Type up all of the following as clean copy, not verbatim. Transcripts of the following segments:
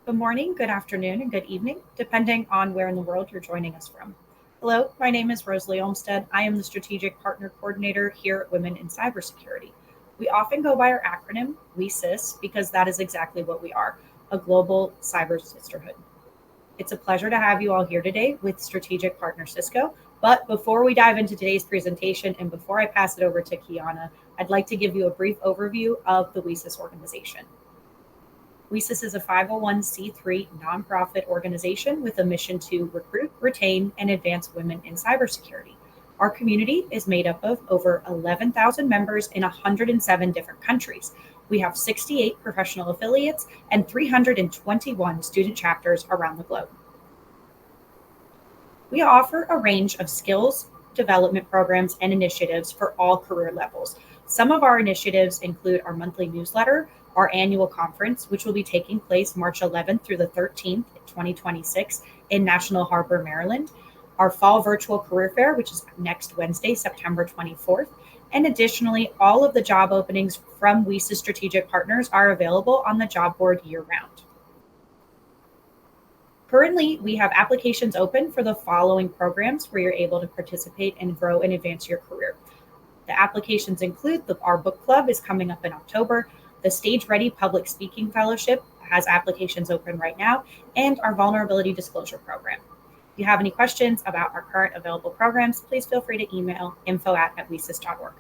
Good morning, good afternoon, and good evening, depending on where in the world you're joining us from. Hello, my name is Rosalie Olmstead. I am the Strategic Partner Coordinator here at Women in Cybersecurity. We often go by our acronym, WeCIS, because that is exactly what we are, a global cyber sisterhood. It's a pleasure to have you all here today with Strategic Partner Cisco. But before we dive into today's presentation and before I pass it over to Kiana, I'd like to give you a brief overview of the WeCIS organization. WeCIS is a 501c3 nonprofit organization with a mission to recruit, retain, and advance women in cybersecurity. Our community is made up of over 11,000 members in 107 different countries. We have 68 professional affiliates and 321 student chapters around the globe. We offer a range of skills development programs and initiatives for all career levels. Some of our initiatives include our monthly newsletter, our annual conference, which will be taking place March 11th through the 13th, 2026 in National Harbor, Maryland, our fall virtual career fair, which is next Wednesday, September 24th, and additionally, all of the job openings from WeCIS strategic partners are available on the job board year-round. Currently, we have applications open for the following programs where you're able to participate and grow and advance your career. The applications include our book club is coming up in October, the Stage Ready Public Speaking Fellowship has applications open right now, and our Vulnerability Disclosure Program. If you have any questions about our current available programs, please feel free to email info@wecis.org.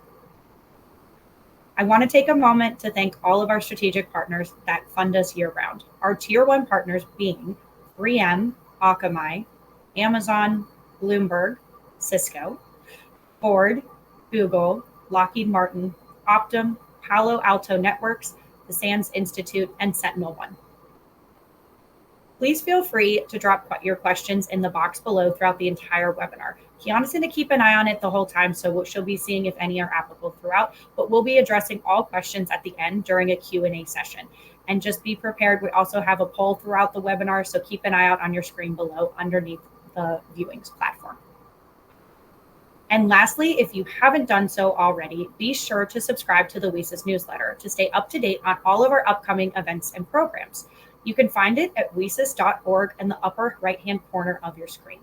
I want to take a moment to thank all of our strategic partners that fund us year-round. Our Tier 1 partners being 3M, Akamai, Amazon, Bloomberg, Cisco, Ford, Google, Lockheed Martin, Optum, Palo Alto Networks, the SANS Institute, and SentinelOne. Please feel free to drop your questions in the box below throughout the entire webinar. Kiana's going to keep an eye on it the whole time, so she'll be seeing if any are applicable throughout, but we'll be addressing all questions at the end during a Q&A session. And just be prepared, we also have a poll throughout the webinar, so keep an eye out on your screen below underneath the viewing platform. And lastly, if you haven't done so already, be sure to subscribe to the WeCIS newsletter to stay up to date on all of our upcoming events and programs. You can find it at wecis.org in the upper right-hand corner of your screen.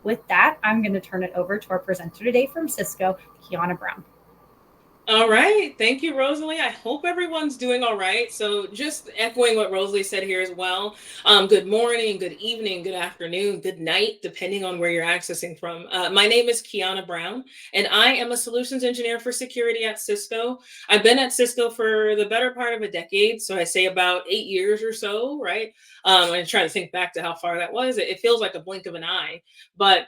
With that, I'm going to turn it over to our presenter today from Cisco, Kiana Brown. All right. Thank you, Rosalie. I hope everyone's doing all right. So just echoing what Rosalie said here as well. Good morning, good evening, good afternoon, good night, depending on where you're accessing from. My name is Kiana Brown, and I am a solutions engineer for security at Cisco. I've been at Cisco for the better part of a decade. So I say about 8 years or so, right? I'm trying to think back to how far that was. It feels like a blink of an eye, but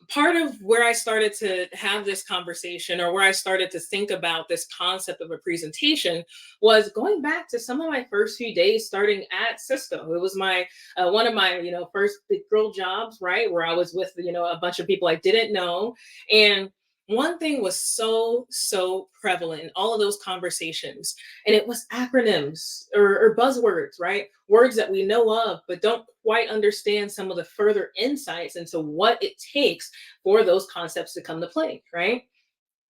part of where I started to have this conversation, or where I started to think about this concept of a presentation, was going back to some of my first few days starting at Cisco. It was my one of my first big girl jobs, right, where I was with a bunch of people I didn't know, and one thing was so prevalent in all of those conversations, and it was acronyms or buzzwords, right? Words that we know of, but don't quite understand some of the further insights into what it takes for those concepts to come to play, right?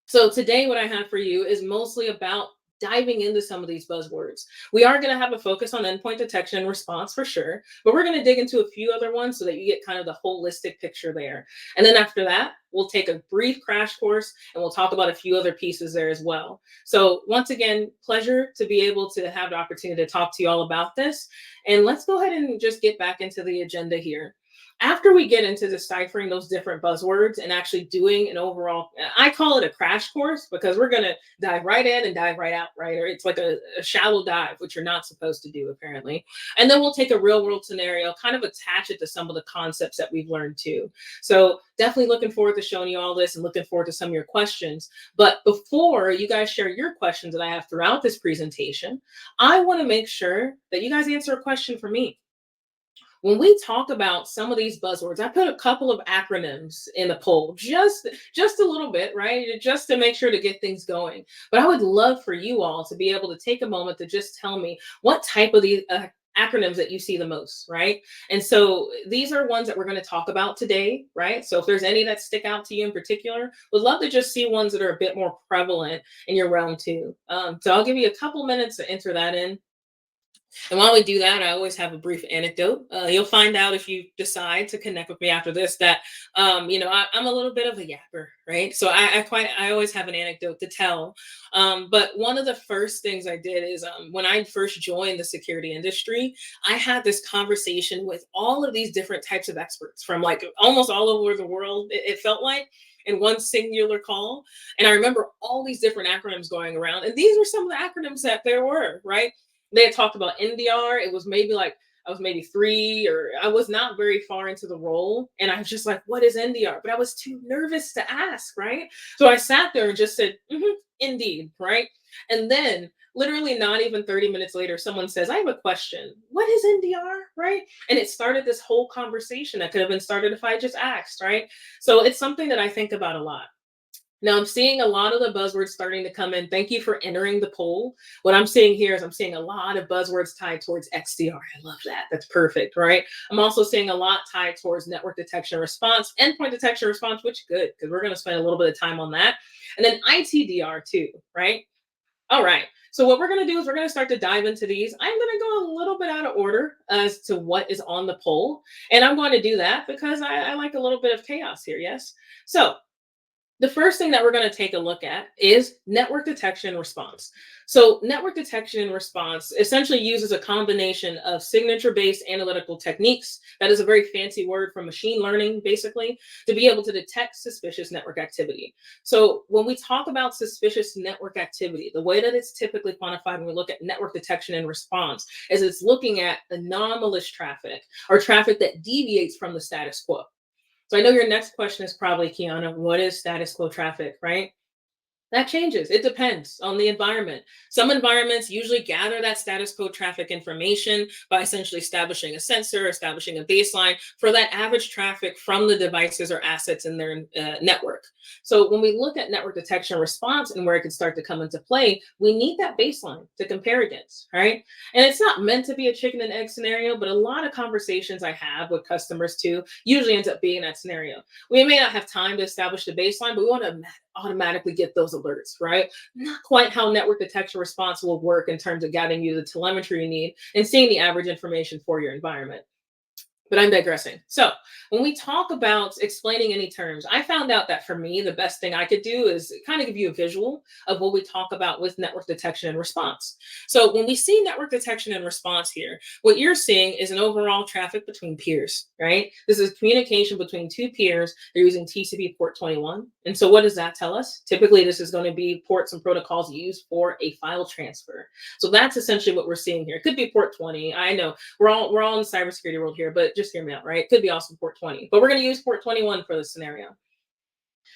So today, what I have for you is mostly about diving into some of these buzzwords. We are going to have a focus on endpoint detection and response for sure, but we're going to dig into a few other ones so that you get kind of the holistic picture there. And then after that, we'll take a brief crash course and we'll talk about a few other pieces there as well. So once again, pleasure to be able to have the opportunity to talk to you all about this. And let's go ahead and just get back into the agenda here. After we get into deciphering those different buzzwords and actually doing an overall, I call it a crash course, because we're going to dive right in and dive right out, right? Or it's like a shallow dive, which you're not supposed to do apparently. And then we'll take a real world scenario, kind of attach it to some of the concepts that we've learned too. So definitely looking forward to showing you all this and looking forward to some of your questions. But before you guys share your questions that I have throughout this presentation, I want to make sure that you guys answer a question for me. When we talk about some of these buzzwords, I put a couple of acronyms in the poll, just a little bit, right? Just to make sure to get things going. But I would love for you all to be able to take a moment to just tell me what type of these acronyms that you see the most, right? And so these are ones that we're going to talk about today, right? So if there's any that stick out to you in particular, would love to just see ones that are a bit more prevalent in your realm too. So I'll give you a couple minutes to enter that in. And while we do that, I always have a brief anecdote. You'll find out if you decide to connect with me after this that, I'm a little bit of a yapper, right? So I always have an anecdote to tell. But one of the first things I did is when I first joined the security industry, I had this conversation with all of these different types of experts from like almost all over the world. It felt like in one singular call. And I remember all these different acronyms going around. And these were some of the acronyms that there were, right? They had talked about NDR. It was maybe like I was maybe three, or I was not very far into the role. And I was just like, what is NDR? But I was too nervous to ask, right? So I sat there and just said, indeed, right? And then literally not even 30 minutes later, someone says, I have a question. What is NDR? Right? And it started this whole conversation that could have been started if I just asked, right? So it's something that I think about a lot. Now I'm seeing a lot of the buzzwords starting to come in. Thank you for entering the poll. What I'm seeing here is I'm seeing a lot of buzzwords tied towards XDR. I love that. That's perfect, right? I'm also seeing a lot tied towards network detection response, endpoint detection response, which is good because we're going to spend a little bit of time on that. And then ITDR too, right? All right. So what we're going to do is we're going to start to dive into these. I'm going to go a little bit out of order as to what is on the poll. And I'm going to do that because I like a little bit of chaos here. Yes. So the first thing that we're going to take a look at is network detection and response. So network detection and response essentially uses a combination of signature-based analytical techniques. That is a very fancy word for machine learning, basically, to be able to detect suspicious network activity. So when we talk about suspicious network activity, the way that it's typically quantified when we look at network detection and response is it's looking at anomalous traffic or traffic that deviates from the status quo. So I know your next question is probably, Kiana, what is status quo traffic, right? That changes. It depends on the environment. Some environments usually gather that status quo traffic information by essentially establishing a sensor, establishing a baseline for that average traffic from the devices or assets in their network. So when we look at network detection response and where it could start to come into play, we need that baseline to compare against, right? And it's not meant to be a chicken and egg scenario, but a lot of conversations I have with customers too usually ends up being that scenario. We may not have time to establish the baseline, but we want to automatically get those alerts, right? Not quite how network detection response will work in terms of getting you the telemetry you need and seeing the average information for your environment. But I'm digressing. So when we talk about explaining any terms, I found out that for me, the best thing I could do is kind of give you a visual of what we talk about with network detection and response. So when we see network detection and response here, what you're seeing is an overall traffic between peers, right? This is communication between two peers. They're using TCP port 21. And so what does that tell us? Typically, this is going to be ports and protocols used for a file transfer. So that's essentially what we're seeing here. It could be port 20. I know we're all in the cybersecurity world here, but just hear me out, right? It could be also port 20, but we're going to use port 21 for this scenario.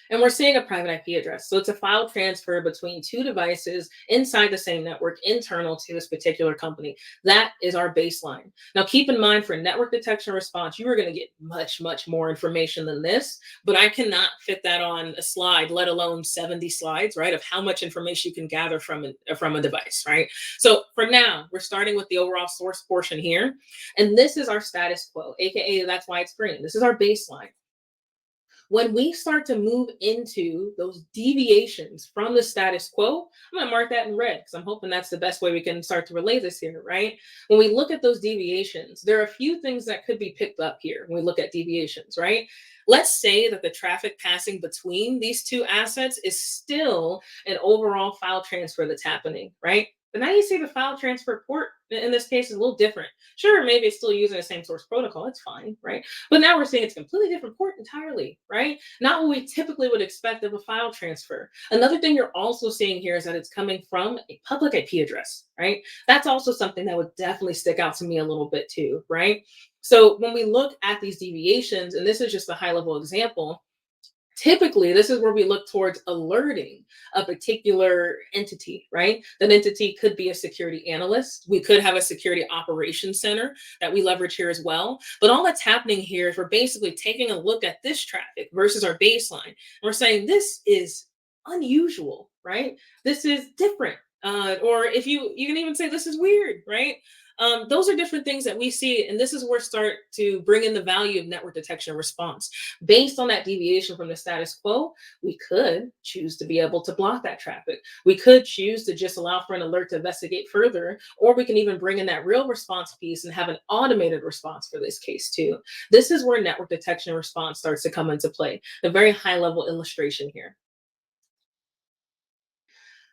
And we're seeing a private IP address. So it's a file transfer between two devices inside the same network, internal to this particular company. That is our baseline. Now, keep in mind for network detection response, you are going to get much, much more information than this, but I cannot fit that on a slide, let alone 70 slides, right? Of how much information you can gather from a device, right? So for now, we're starting with the overall source portion here. And this is our status quo, AKA that's why it's green. This is our baseline. When we start to move into those deviations from the status quo, I'm going to mark that in red because I'm hoping that's the best way we can start to relay this here, right? When we look at those deviations, there are a few things that could be picked up here when we look at deviations, right? Let's say that the traffic passing between these two assets is still an overall file transfer that's happening, right? But now you see the file transfer port in this case is a little different. Sure, maybe it's still using the same source protocol. It's fine, right? But now we're seeing it's a completely different port entirely, right? Not what we typically would expect of a file transfer. Another thing you're also seeing here is that it's coming from a public IP address, right? That's also something that would definitely stick out to me a little bit too, right? So when we look at these deviations, and this is just a high level example, typically this is where we look towards alerting a particular entity, right? That entity could be a security analyst. We could have a security operations center that we leverage here as well. But all that's happening here is we're basically taking a look at this traffic versus our baseline. And we're saying this is unusual, right? This is different. Or if you can even say this is weird, right? Those are different things that we see, and this is where start to bring in the value of network detection and response. Based on that deviation from the status quo, we could choose to be able to block that traffic. We could choose to just allow for an alert to investigate further, or we can even bring in that real response piece and have an automated response for this case too. This is where network detection and response starts to come into play. A very high level illustration here.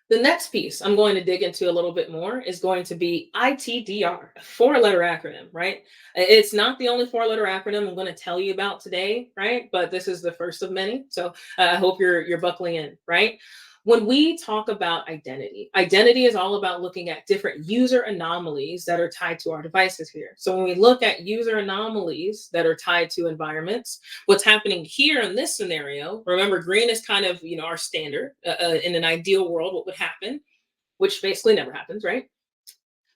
The next piece I'm going to dig into a little bit more is going to be ITDR, a four-letter acronym, right? It's not the only four-letter acronym I'm going to tell you about today, right? But this is the first of many. So I hope you're buckling in, right? When we talk about identity, identity is all about looking at different user anomalies that are tied to our devices here. So when we look at user anomalies that are tied to environments, what's happening here in this scenario, remember green is kind of, our standard. In an ideal world, what would happen, which basically never happens, right?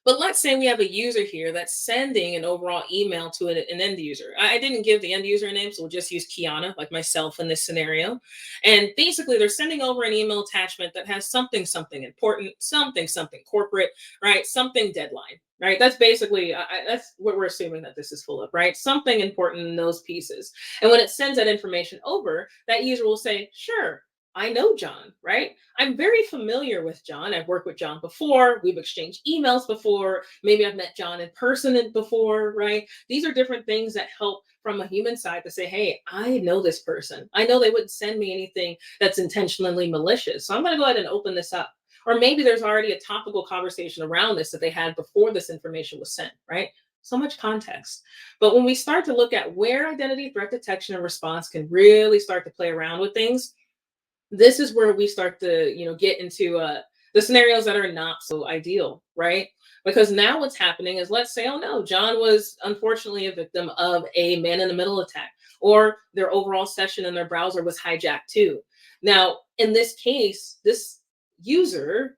But let's say we have a user here that's sending an overall email to an end user. I didn't give the end user name, so we'll just use Kiana, like myself in this scenario. And basically, they're sending over an email attachment that has something important, something corporate, right? Something deadline, right? That's basically, that's what we're assuming that this is full of, right? Something important in those pieces. And when it sends that information over, that user will say, sure, I know John, right? I'm very familiar with John. I've worked with John before. We've exchanged emails before. Maybe I've met John in person before, right? These are different things that help from a human side to say, hey, I know this person. I know they wouldn't send me anything that's intentionally malicious. So I'm going to go ahead and open this up. Or maybe there's already a topical conversation around this that they had before this information was sent, right? So much context. But when we start to look at where identity threat detection and response can really start to play around with things, this is where we start to get into the scenarios that are not so ideal, right? Because now what's happening is, let's say, oh no, John was unfortunately a victim of a man-in-the-middle attack, or their overall session in their browser was hijacked too. Now in this case, this user,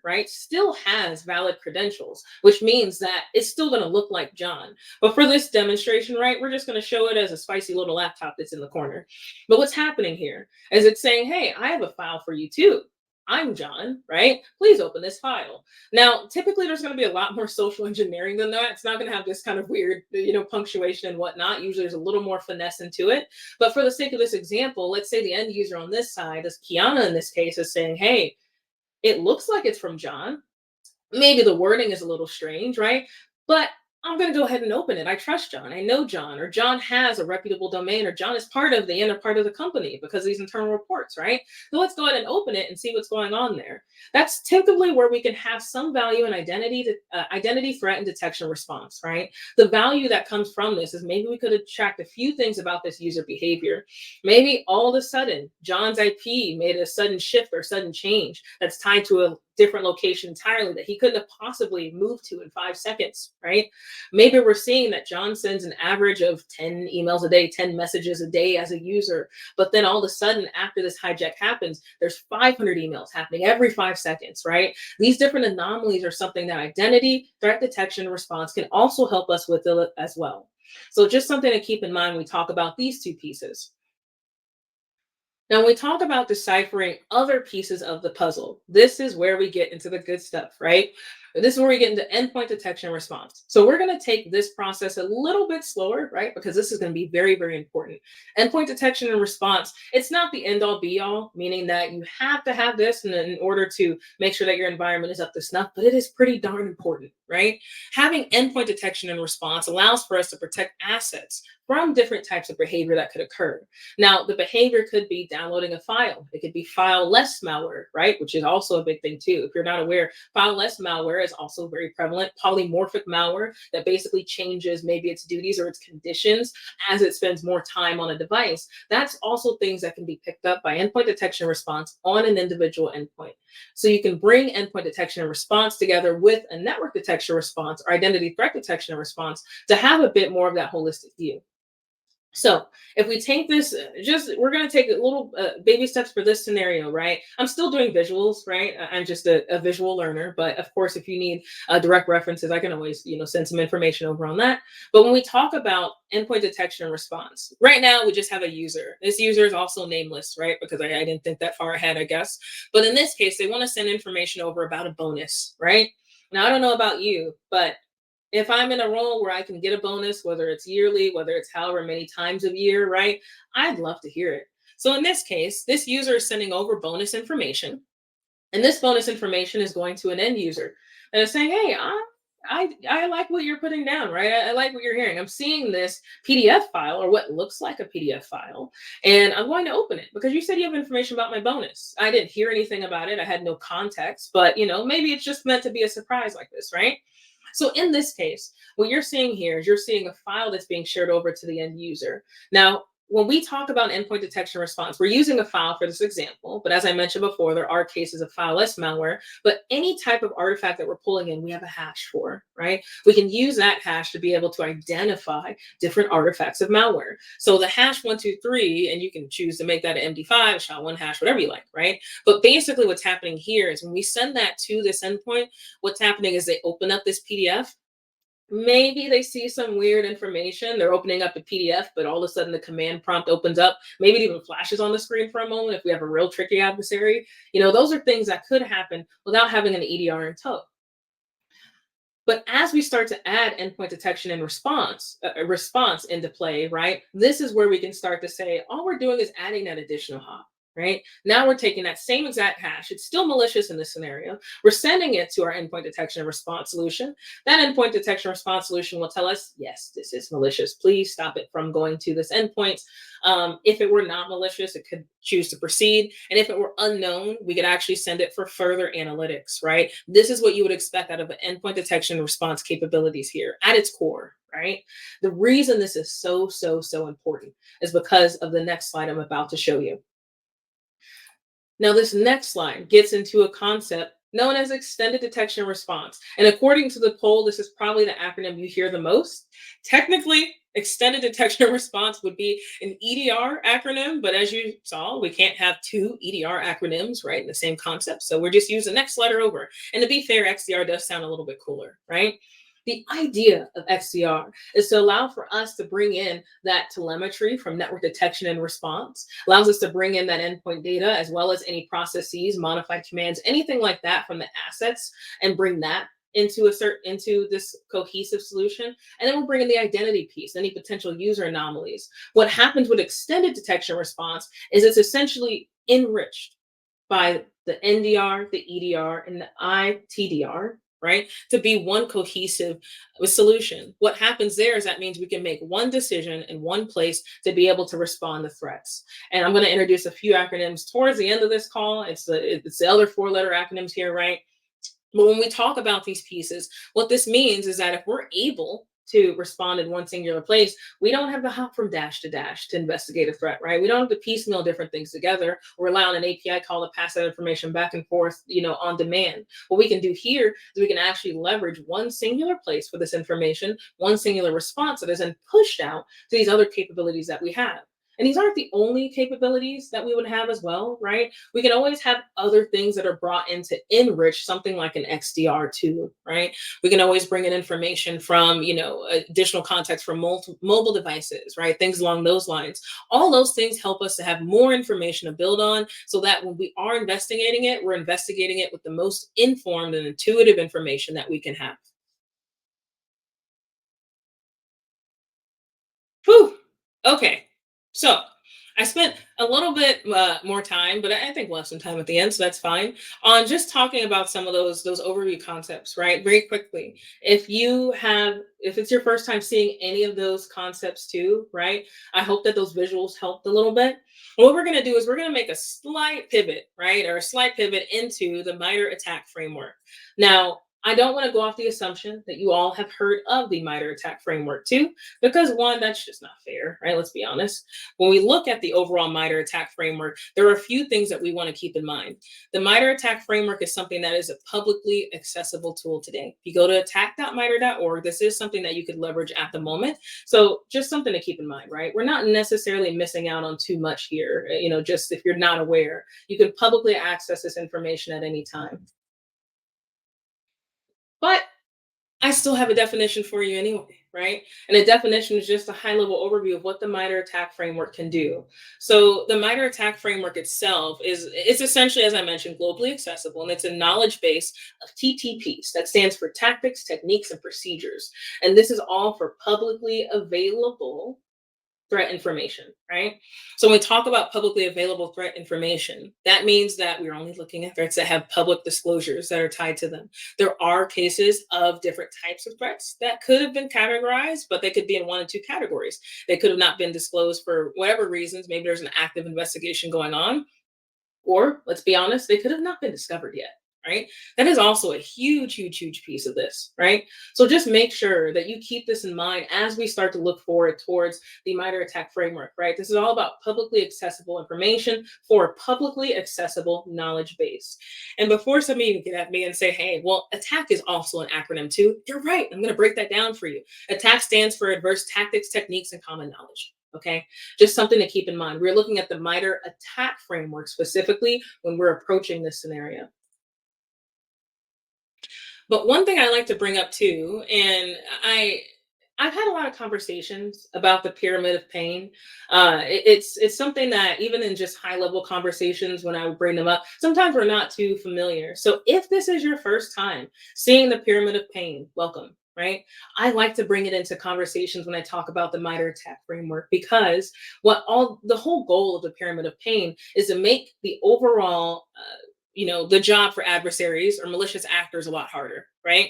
right, still has valid credentials, which means that it's still going to look like John. But for this demonstration, right, we're just going to show it as a spicy little laptop that's in the corner. But what's happening here is it's saying, hey, I have a file for you too. I'm John, right? Please open this file. Now, typically there's going to be a lot more social engineering than that. It's not going to have this kind of weird, punctuation and whatnot. Usually there's a little more finesse into it. But for the sake of this example, let's say the end user on this side, as Kiana in this case, is saying, hey, it looks like it's from John. Maybe the wording is a little strange, right? But I'm going to go ahead and open it. I trust John. I know John, or John has a reputable domain, or John is part of the inner part of the company because of these internal reports, right? So let's go ahead and open it and see what's going on there. That's typically where we can have some value in identity threat and detection response, right? The value that comes from this is maybe we could extract a few things about this user behavior. Maybe all of a sudden, John's IP made a sudden shift or sudden change that's tied to a different location entirely that he couldn't have possibly moved to in 5 seconds, right? Maybe we're seeing that John sends an average of 10 emails a day, 10 messages a day as a user. But then all of a sudden, after this hijack happens, there's 500 emails happening every 5 seconds, right? These different anomalies are something that identity threat detection response can also help us with as well. So just something to keep in mind when we talk about these two pieces. Now, when we talk about deciphering other pieces of the puzzle, this is where we get into the good stuff, right? This is where we get into endpoint detection and response. So we're going to take this process a little bit slower, right? Because this is going to be very, very important. Endpoint detection and response, it's not the end all be all, meaning that you have to have this in order to make sure that your environment is up to snuff, but it is pretty darn important, right? Having endpoint detection and response allows for us to protect assets from different types of behavior that could occur. Now, the behavior could be downloading a file. It could be file-less malware, right? Which is also a big thing too. If you're not aware, file-less malware is also very prevalent. Polymorphic malware that basically changes maybe its duties or its conditions as it spends more time on a device. That's also things that can be picked up by endpoint detection response on an individual endpoint. So you can bring endpoint detection and response together with a network detection response or identity threat detection and response to have a bit more of that holistic view. So if we take this, we're going to take a little baby steps for this scenario, right? I'm still doing visuals, right? I'm just a visual learner, but of course, if you need direct references, I can always, send some information over on that. But when we talk about endpoint detection and response, right now, we just have a user. This user is also nameless, right? Because I didn't think that far ahead, I guess. But in this case, they want to send information over about a bonus, right? Now, I don't know about you, but If I'm in a role where I can get a bonus, whether it's yearly, whether it's however many times a year, right? I'd love to hear it. So in this case, this user is sending over bonus information, and this bonus information is going to an end user and it's saying, hey, I like what you're putting down, right? I like what you're hearing. I'm seeing this PDF file or what looks like a PDF file, and I'm going to open it because you said you have information about my bonus. I didn't hear anything about it. I had no context, but maybe it's just meant to be a surprise like this, right? So in this case, what you're seeing here is you're seeing a file that's being shared over to the end user. Now, when we talk about endpoint detection response, we're using a file for this example, but as I mentioned before, there are cases of fileless malware, but any type of artifact that we're pulling in, we have a hash for, right? We can use that hash to be able to identify different artifacts of malware. So the hash 123, and you can choose to make that an MD5, SHA-1 hash, whatever you like, right? But basically what's happening here is when we send that to this endpoint, what's happening is they open up this PDF. Maybe they see some weird information. They're opening up a PDF, but all of a sudden the command prompt opens up. Maybe it even flashes on the screen for a moment if we have a real tricky adversary. Those are things that could happen without having an EDR in tow. But as we start to add endpoint detection and response into play, right? This is where we can start to say, all we're doing is adding that additional hop. Right now, we're taking that same exact hash. It's still malicious in this scenario. We're sending it to our endpoint detection and response solution. That endpoint detection response solution will tell us, yes, this is malicious. Please stop it from going to this endpoint. If it were not malicious, it could choose to proceed. And if it were unknown, we could actually send it for further analytics, right? This is what you would expect out of an endpoint detection and response capabilities here at its core, right? The reason this is so important is because of the next slide I'm about to show you. Now, this next slide gets into a concept known as extended detection response. And according to the poll, this is probably the acronym you hear the most. Technically, extended detection response would be an EDR acronym, but as you saw, we can't have two EDR acronyms, right, in the same concept. So we're just using the next letter over. And to be fair, XDR does sound a little bit cooler, right? The idea of XDR is to allow for us to bring in that telemetry from network detection and response, allows us to bring in that endpoint data as well as any processes, modified commands, anything like that from the assets, and bring that into this cohesive solution. And then we'll bring in the identity piece, any potential user anomalies. What happens with extended detection response is it's essentially enriched by the NDR, the EDR, and the ITDR, right? To be one cohesive solution. What happens there is that means we can make one decision in one place to be able to respond to threats. And I'm going to introduce a few acronyms towards the end of this call. It's the other four-letter acronyms here, right? But when we talk about these pieces, what this means is that if we're able to respond in one singular place, we don't have to hop from dash to dash to investigate a threat, right? We don't have to piecemeal different things together or rely on an API call to pass that information back and forth, on demand. What we can do here is we can actually leverage one singular place for this information, one singular response that is then pushed out to these other capabilities that we have. And these aren't the only capabilities that we would have as well, right? We can always have other things that are brought in to enrich something like an XDR too, right? We can always bring in information from, additional context from mobile devices, right? Things along those lines. All those things help us to have more information to build on so that when we are investigating it, we're investigating it with the most informed and intuitive information that we can have. Whew. Okay. So I spent a little bit more time, but I think we'll have some time at the end, so that's fine, on just talking about some of those overview concepts, right? Very quickly. If it's your first time seeing any of those concepts too, right? I hope that those visuals helped a little bit. What we're going to do is we're going to make a slight pivot, right? Or a slight pivot into the MITRE ATT&CK Framework. Now, I don't want to go off the assumption that you all have heard of the MITRE ATT&CK Framework too, because one, that's just not fair, right? Let's be honest. When we look at the overall MITRE ATT&CK Framework, there are a few things that we want to keep in mind. The MITRE ATT&CK Framework is something that is a publicly accessible tool today. If you go to attack.mitre.org, this is something that you could leverage at the moment. So just something to keep in mind, right? We're not necessarily missing out on too much here. Just if you're not aware, you can publicly access this information at any time. But I still have a definition for you anyway, right? And a definition is just a high level overview of what the MITRE ATT&CK Framework can do. So the MITRE ATT&CK Framework itself is it's essentially, as I mentioned, globally accessible, and it's a knowledge base of TTPs that stands for tactics, techniques, and procedures. And this is all for publicly available threat information, right? So when we talk about publicly available threat information, that means that we're only looking at threats that have public disclosures that are tied to them. There are cases of different types of threats that could have been categorized, but they could be in one of two categories. They could have not been disclosed for whatever reasons. Maybe there's an active investigation going on, or let's be honest, they could have not been discovered yet, right? That is also a huge, huge, huge piece of this, right? So just make sure that you keep this in mind as we start to look forward towards the MITRE ATT&CK Framework, right? This is all about publicly accessible information for a publicly accessible knowledge base. And before some of you get at me and say, hey, well, ATT&CK is also an acronym too, you're right. I'm going to break that down for you. ATT&CK stands for Adverse Tactics, Techniques, and Common Knowledge. Okay, just something to keep in mind. We're looking at the MITRE ATT&CK Framework specifically when we're approaching this scenario. But one thing I like to bring up too, and I've had a lot of conversations about the pyramid of pain. It's something that even in just high level conversations, when I would bring them up, sometimes we're not too familiar. So if this is your first time seeing the pyramid of pain, welcome. Right? I like to bring it into conversations when I talk about the MITRE ATT&CK Framework, because the whole goal of the pyramid of pain is to make the overall the job for adversaries or malicious actors a lot harder, right?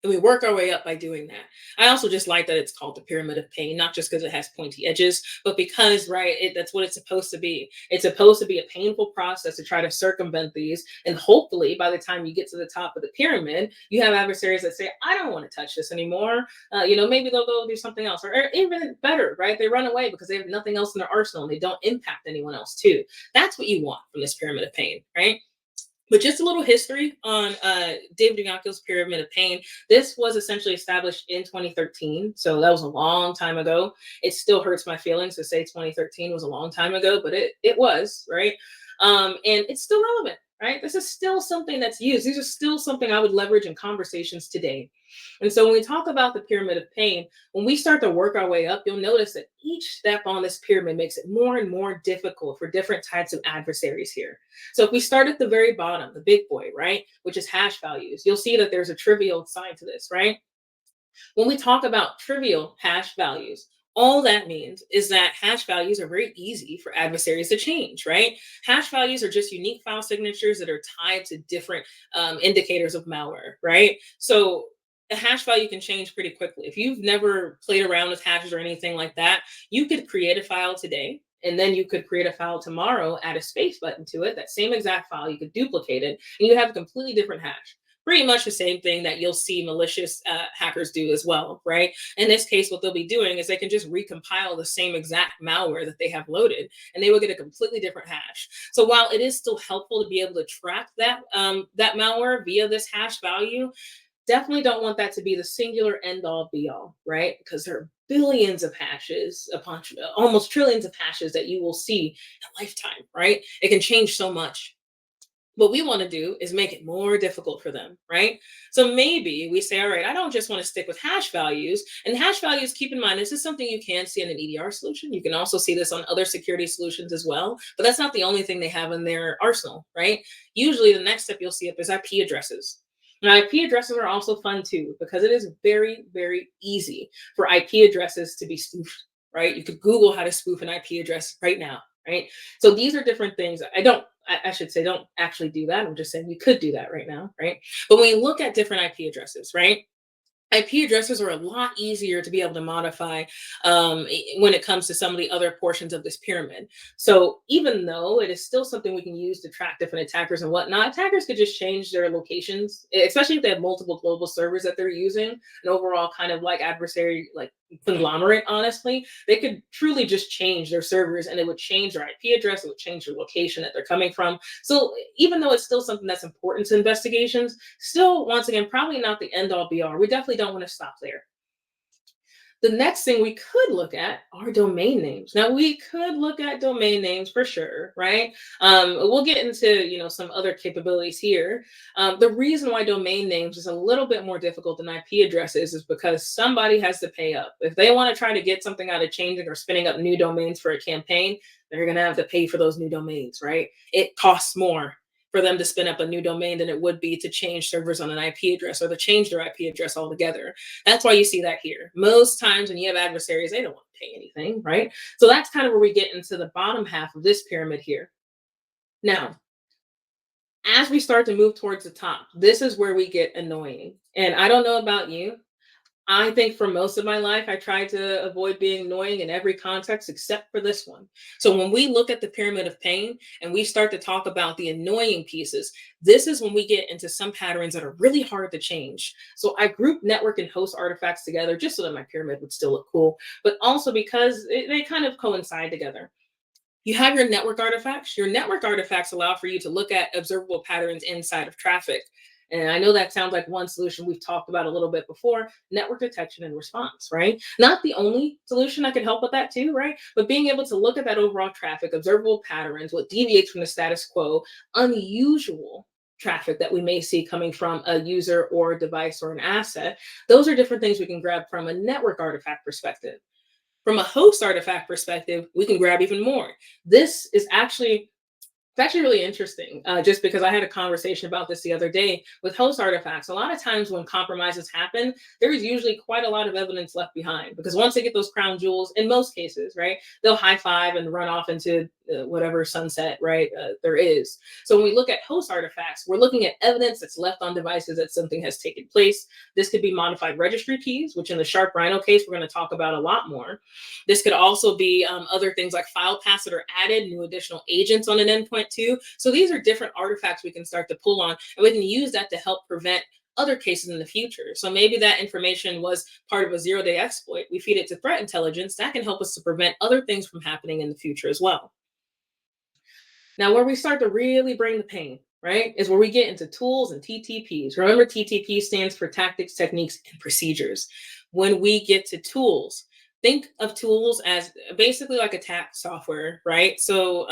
And we work our way up by doing that. I also just like that it's called the pyramid of pain, not just because it has pointy edges, but because, right, that's what it's supposed to be. It's supposed to be a painful process to try to circumvent these. And hopefully, by the time you get to the top of the pyramid, you have adversaries that say, I don't want to touch this anymore. Maybe they'll go do something else. Or even better, right? They run away because they have nothing else in their arsenal and they don't impact anyone else, too. That's what you want from this pyramid of pain, right? But just a little history on David Bianco's Pyramid of Pain. This was essentially established in 2013. So that was a long time ago. It still hurts my feelings to say 2013 was a long time ago, but it was, right? And it's still relevant, right? This is still something that's used. These are still something I would leverage in conversations today. And so when we talk about the pyramid of pain, when we start to work our way up, you'll notice that each step on this pyramid makes it more and more difficult for different types of adversaries here. So if we start at the very bottom, the big boy, right, which is hash values, you'll see that there's a trivial sign to this, right? When we talk about trivial hash values, all that means is that hash values are very easy for adversaries to change, right? Hash values are just unique file signatures that are tied to different indicators of malware, right? So a hash value can change pretty quickly. If you've never played around with hashes or anything like that, you could create a file today, and then you could create a file tomorrow, add a space button to it, that same exact file, you could duplicate it, and you have a completely different hash. Pretty much the same thing that you'll see malicious hackers do as well, right? In this case, what they'll be doing is they can just recompile the same exact malware that they have loaded, and they will get a completely different hash. So while it is still helpful to be able to track that malware via this hash value, definitely don't want that to be the singular end all be all, right? Because there are billions of hashes upon almost trillions of hashes that you will see in a lifetime, right? It can change so much. What we want to do is make it more difficult for them, right? So maybe we say, all right, I don't just want to stick with hash values. And hash values, keep in mind, this is something you can see in an EDR solution. You can also see this on other security solutions as well, but that's not the only thing they have in their arsenal, right? Usually the next step you'll see up is IP addresses. Now, IP addresses are also fun too, because it is very, very easy for IP addresses to be spoofed, right? You could Google how to spoof an IP address right now, right? So these are different things. I should say, don't actually do that. I'm just saying you could do that right now, right? But when you look at different IP addresses, right? IP addresses are a lot easier to be able to modify when it comes to some of the other portions of this pyramid. So even though it is still something we can use to track different attackers and whatnot, attackers could just change their locations, especially if they have multiple global servers that they're using, an overall kind of like adversary, like conglomerate, honestly. They could truly just change their servers and it would change their IP address, it would change their location that they're coming from. So even though it's still something that's important to investigations, still, once again, probably not the end all be all. We definitely don't want to stop there. The next thing we could look at are domain names. Now we could look at domain names for sure, right? We'll get into some other capabilities here. The reason why domain names is a little bit more difficult than IP addresses is because somebody has to pay up. If they want to try to get something out of changing or spinning up new domains for a campaign, they're going to have to pay for those new domains, right? It costs more for them to spin up a new domain than it would be to change servers on an IP address or to change their IP address altogether. That's why you see that here. Most times when you have adversaries, they don't want to pay anything, right? So that's kind of where we get into the bottom half of this pyramid here. Now, as we start to move towards the top, this is where we get annoying. And I don't know about you. I think for most of my life, I tried to avoid being annoying in every context except for this one. So when we look at the pyramid of pain and we start to talk about the annoying pieces, this is when we get into some patterns that are really hard to change. So I grouped network and host artifacts together just so that my pyramid would still look cool, but also because they kind of coincide together. You have your network artifacts. Your network artifacts allow for you to look at observable patterns inside of traffic. And I know that sounds like one solution we've talked about a little bit before, network detection and response, right? Not the only solution that can help with that too, right? But being able to look at that overall traffic, observable patterns, what deviates from the status quo, unusual traffic that we may see coming from a user or a device or an asset, those are different things we can grab from a network artifact perspective. From a host artifact perspective, we can grab even more. This is actually it's actually really interesting, just because I had a conversation about this the other day with host artifacts. A lot of times when compromises happen, there is usually quite a lot of evidence left behind because once they get those crown jewels, in most cases, right, they'll high five and run off into whatever sunset, right, there is. So when we look at host artifacts, we're looking at evidence that's left on devices that something has taken place. This could be modified registry keys, which in the SharpRhino case, we're going to talk about a lot more. This could also be other things like file paths that are added, new additional agents on an endpoint too. So these are different artifacts we can start to pull on, and we can use that to help prevent other cases in the future. So maybe that information was part of a zero-day exploit. We feed it to threat intelligence. That can help us to prevent other things from happening in the future as well. Now, where we start to really bring the pain, right, is where we get into tools and TTPs. Remember, TTP stands for tactics, techniques, and procedures. When we get to tools, think of tools as basically like attack software, right? So,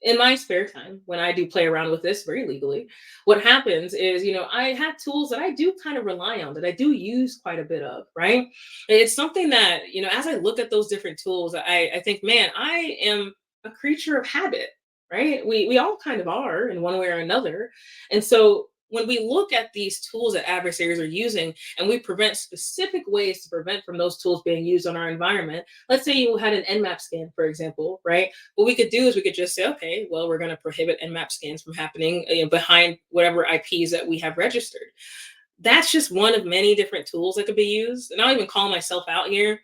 in my spare time, when I do play around with this very legally, what happens is, I have tools that I do kind of rely on, that I do use quite a bit of, right? It's something that, as I look at those different tools, I think, man, I am a creature of habit, right? We all kind of are in one way or another. And so when we look at these tools that adversaries are using and we prevent specific ways to prevent from those tools being used on our environment, let's say you had an nmap scan, for example, right? What we could do is we could just say, okay, well, we're going to prohibit nmap scans from happening behind whatever IPs that we have registered. That's just one of many different tools that could be used. And I'll even call myself out here.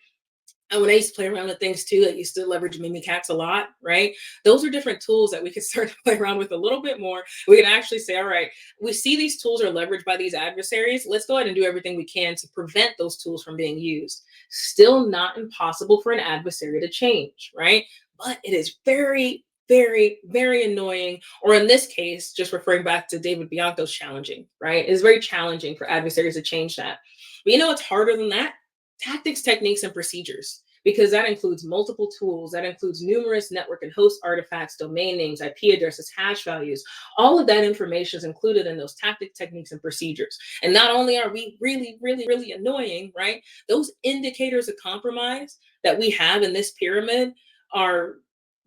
And when I used to play around with things too, that used to leverage Mimikatz a lot, right? Those are different tools that we could start to play around with a little bit more. We can actually say, all right, we see these tools are leveraged by these adversaries. Let's go ahead and do everything we can to prevent those tools from being used. Still not impossible for an adversary to change, right? But it is very, very, very annoying. Or in this case, just referring back to David Bianco's challenging, right? It is very challenging for adversaries to change that. But it's harder than that. Tactics, techniques, and procedures, because that includes multiple tools, that includes numerous network and host artifacts, domain names, IP addresses, hash values. All of that information is included in those tactics, techniques, and procedures. And not only are we really, really, really annoying, right? Those indicators of compromise that we have in this pyramid are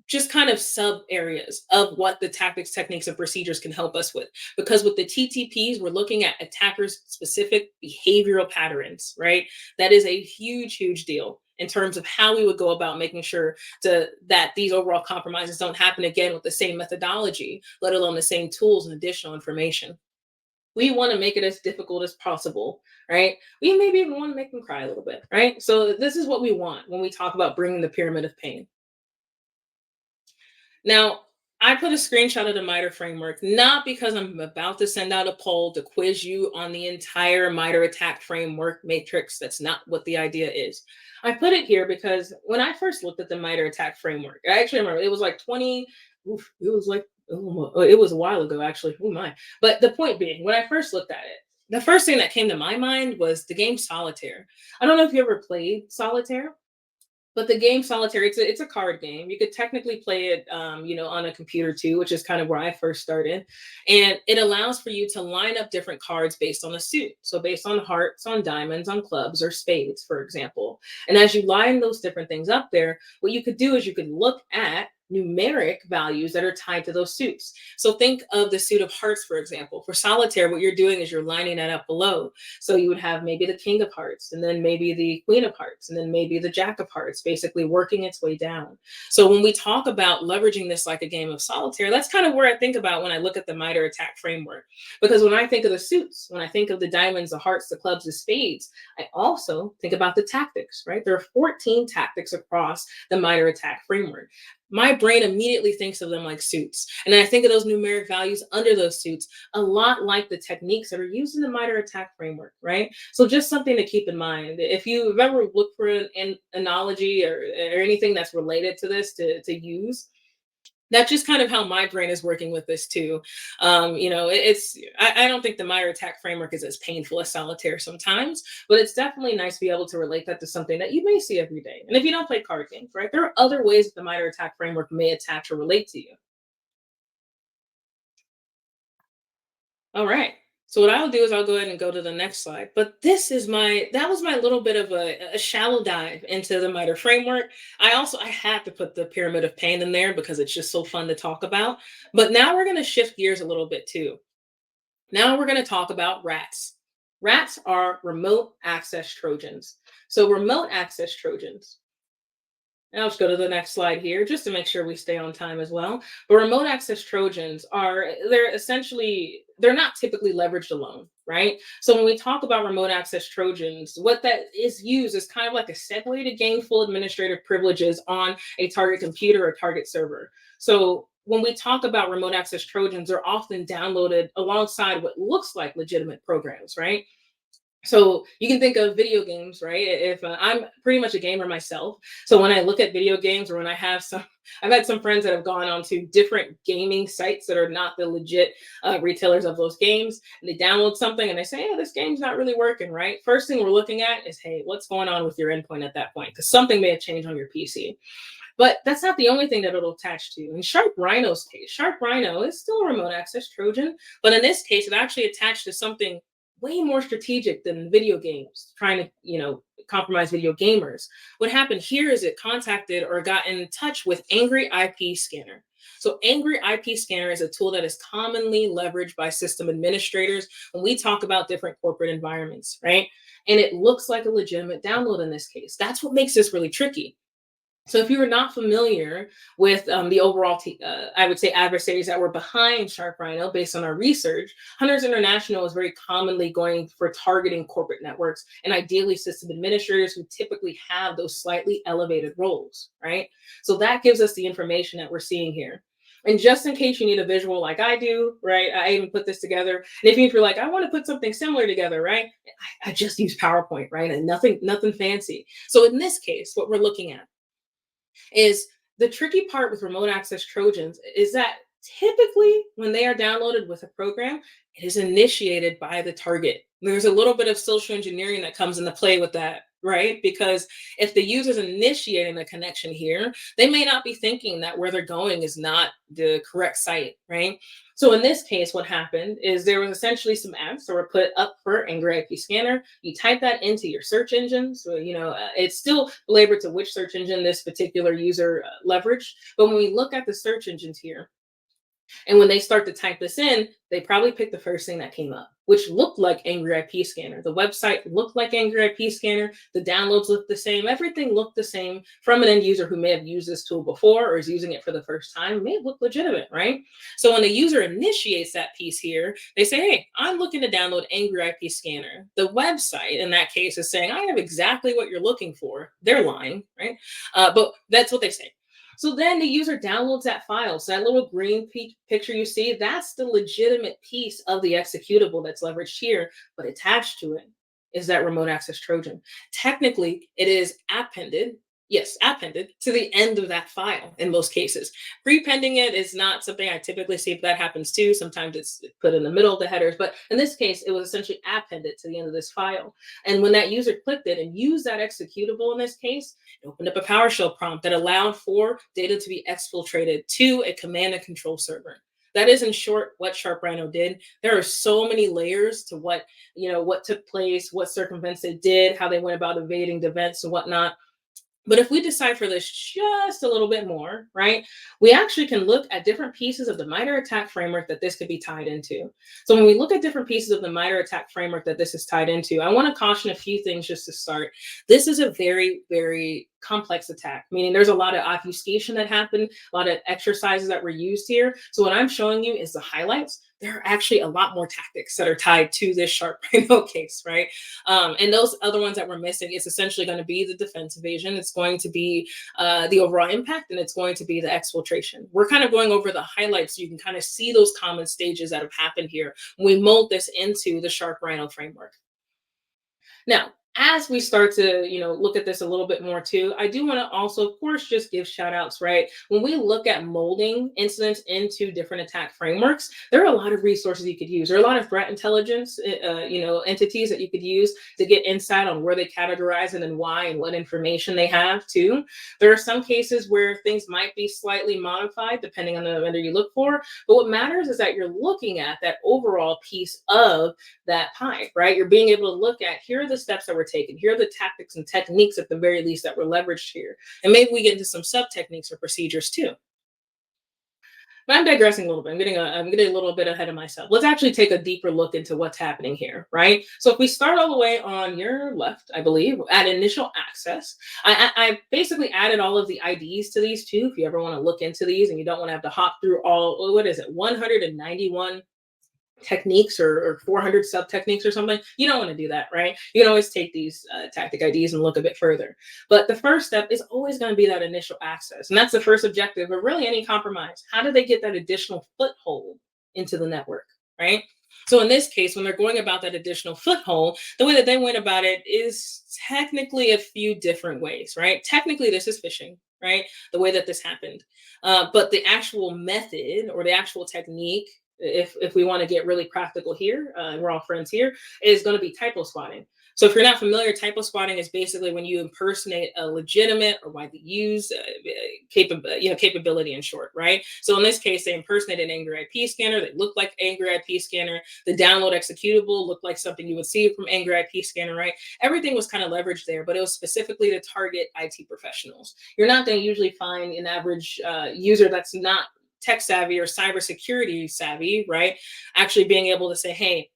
just kind of sub areas of what the tactics, techniques, and procedures can help us with. Because with the TTPs, we're looking at attackers' specific behavioral patterns, right? That is a huge, huge deal in terms of how we would go about making sure that these overall compromises don't happen again with the same methodology, let alone the same tools and additional information. We want to make it as difficult as possible, right? We maybe even want to make them cry a little bit, right? So this is what we want when we talk about bringing the pyramid of pain. Now, I put a screenshot of the MITRE framework, not because I'm about to send out a poll to quiz you on the entire MITRE ATT&CK Framework matrix. That's not what the idea is. I put it here because when I first looked at the MITRE ATT&CK Framework, I actually remember it was like it was a while ago, actually. Oh my. But the point being, when I first looked at it, The first thing that came to my mind was the game Solitaire. I don't know if you ever played Solitaire, but the game Solitaire, it's a card game. You could technically play it, on a computer too, which is kind of where I first started. And it allows for you to line up different cards based on a suit. So based on hearts, on diamonds, on clubs, or spades, for example. And as you line those different things up there, what you could do is you could look at numeric values that are tied to those suits. So think of the suit of hearts, for example. For solitaire, what you're doing is you're lining that up below. So you would have maybe the king of hearts, and then maybe the queen of hearts, and then maybe the jack of hearts, basically working its way down. So when we talk about leveraging this like a game of solitaire, that's kind of where I think about when I look at the MITRE ATT&CK framework. Because when I think of the suits, when I think of the diamonds, the hearts, the clubs, the spades, I also think about the tactics, right? There are 14 tactics across the MITRE ATT&CK framework. My brain immediately thinks of them like suits. And I think of those numeric values under those suits, a lot like the techniques that are used in the MITRE ATT&CK framework, right? So just something to keep in mind. If you've ever looked for an analogy or anything that's related to this to use, that's just kind of how my brain is working with this too. I don't think the MITRE ATT&CK framework is as painful as solitaire sometimes, but it's definitely nice to be able to relate that to something that you may see every day. And if you don't play card games, right, there are other ways that the MITRE ATT&CK framework may attach or relate to you. All right. So what I'll do is I'll go ahead and go to the next slide. But that was my little bit of a shallow dive into the MITRE framework. I had to put the pyramid of pain in there because it's just so fun to talk about. But now we're going to shift gears a little bit too. Now we're going to talk about rats. Rats are remote access Trojans. So remote access Trojans. Now let's go to the next slide here, just to make sure we stay on time as well. But remote access Trojans they're not typically leveraged alone, right? So when we talk about remote access Trojans, what that is used is kind of like a segue to gain full administrative privileges on a target computer or target server. So when we talk about remote access Trojans, they're often downloaded alongside what looks like legitimate programs, right? So you can think of video games, right? If I'm pretty much a gamer myself, so when I look at video games, or when I've had some friends that have gone on to different gaming sites that are not the legit retailers of those games, and they download something and they say, "Yeah, this game's not really working," right? First thing we're looking at is, hey, what's going on with your endpoint at that point? Because something may have changed on your PC. But that's not the only thing that it'll attach to. In SharpRhino's case, SharpRhino is still a remote access Trojan, but in this case, it actually attached to something way more strategic than video games, trying to, compromise video gamers. What happened here is it contacted or got in touch with Angry IP Scanner. So Angry IP Scanner is a tool that is commonly leveraged by system administrators when we talk about different corporate environments, right? And it looks like a legitimate download in this case. That's what makes this really tricky. So if you were not familiar with the overall, I would say, adversaries that were behind SharpRhino, based on our research, Hunters International is very commonly going for targeting corporate networks and ideally system administrators who typically have those slightly elevated roles, right? So that gives us the information that we're seeing here. And just in case you need a visual like I do, right? I even put this together. And if you're like, I want to put something similar together, right? I just use PowerPoint, right? And nothing fancy. So in this case, what we're looking at is the tricky part with remote access Trojans is that typically when they are downloaded with a program, it is initiated by the target. There's a little bit of social engineering that comes into play with that, right? Because if the user's initiating the connection here, they may not be thinking that where they're going is not the correct site, right? So in this case, what happened is there was essentially some ads that were put up for Angry IP Scanner. You type that into your search engine. So, it's still belabored to which search engine this particular user leveraged. But when we look at the search engines here, and when they start to type this in, they probably pick the first thing that came up, which looked like Angry IP Scanner. The website looked like Angry IP Scanner. The downloads looked the same. Everything looked the same from an end user who may have used this tool before or is using it for the first time. It may look legitimate, right? So when the user initiates that piece here, they say, hey, I'm looking to download Angry IP Scanner. The website, in that case, is saying, I have exactly what you're looking for. They're lying, right? But that's what they say. So then the user downloads that file. So that little green picture you see, that's the legitimate piece of the executable that's leveraged here, but attached to it is that remote access Trojan. Technically, it is appended Yes, appended to the end of that file in most cases. Prepending it is not something I typically see, but that happens too. Sometimes it's put in the middle of the headers, but in this case, it was essentially appended to the end of this file. And when that user clicked it and used that executable in this case, it opened up a PowerShell prompt that allowed for data to be exfiltrated to a command and control server. That is in short what SharpRhino did. There are so many layers to what took place, what circumvents they did, how they went about evading the events and whatnot. But if we decipher this just a little bit more, right, we actually can look at different pieces of the MITRE ATT&CK framework that this could be tied into. So when we look at different pieces of the MITRE ATT&CK framework that this is tied into, I want to caution a few things just to start. This is a very, very complex attack, meaning there's a lot of obfuscation that happened, a lot of exercises that were used here. So what I'm showing you is the highlights. There are actually a lot more tactics that are tied to this SharpRhino case, right? And those other ones that we're missing is essentially going to be the defense evasion. It's going to be the overall impact, and it's going to be the exfiltration. We're kind of going over the highlights so you can kind of see those common stages that have happened here when we mold this into the SharpRhino framework. Now, as we start to, look at this a little bit more too, I do want to also, of course, just give shout outs, right? When we look at molding incidents into different attack frameworks, there are a lot of resources you could use. There are a lot of threat intelligence, entities that you could use to get insight on where they categorize it and why and what information they have too. There are some cases where things might be slightly modified depending on the vendor you look for. But what matters is that you're looking at that overall piece of that pie, right? You're being able to look at, here are the steps that were taken. Here are the tactics and techniques at the very least that were leveraged here. And maybe we get into some sub techniques or procedures too. But I'm digressing a little bit. I'm getting a little bit ahead of myself. Let's actually take a deeper look into what's happening here, right? So if we start all the way on your left, I believe, at initial access, I basically added all of the IDs to these too. If you ever want to look into these and you don't want to have to hop through all, what is it, 191 techniques or 400 sub techniques or something, you don't want to do that, right? You can always take these tactic IDs and look a bit further. But the first step is always going to be that initial access. And that's the first objective of really any compromise. How do they get that additional foothold into the network, right? So in this case, when they're going about that additional foothold, the way that they went about it is technically a few different ways, right? Technically, this is phishing, right? The way that this happened. But the actual method or the actual technique, if we want to get really practical here, we're all friends here, is going to be typo spotting. So if you're not familiar, typo spotting is basically when you impersonate a legitimate or widely used capability in short, right? So in this case, they impersonate an Angry IP scanner. They look like Angry IP scanner. The download executable looked like something you would see from Angry IP scanner, right? Everything was kind of leveraged there, but it was specifically to target IT professionals. You're not going to usually find an average user that's not tech savvy or cybersecurity savvy, right? Actually being able to say, hey,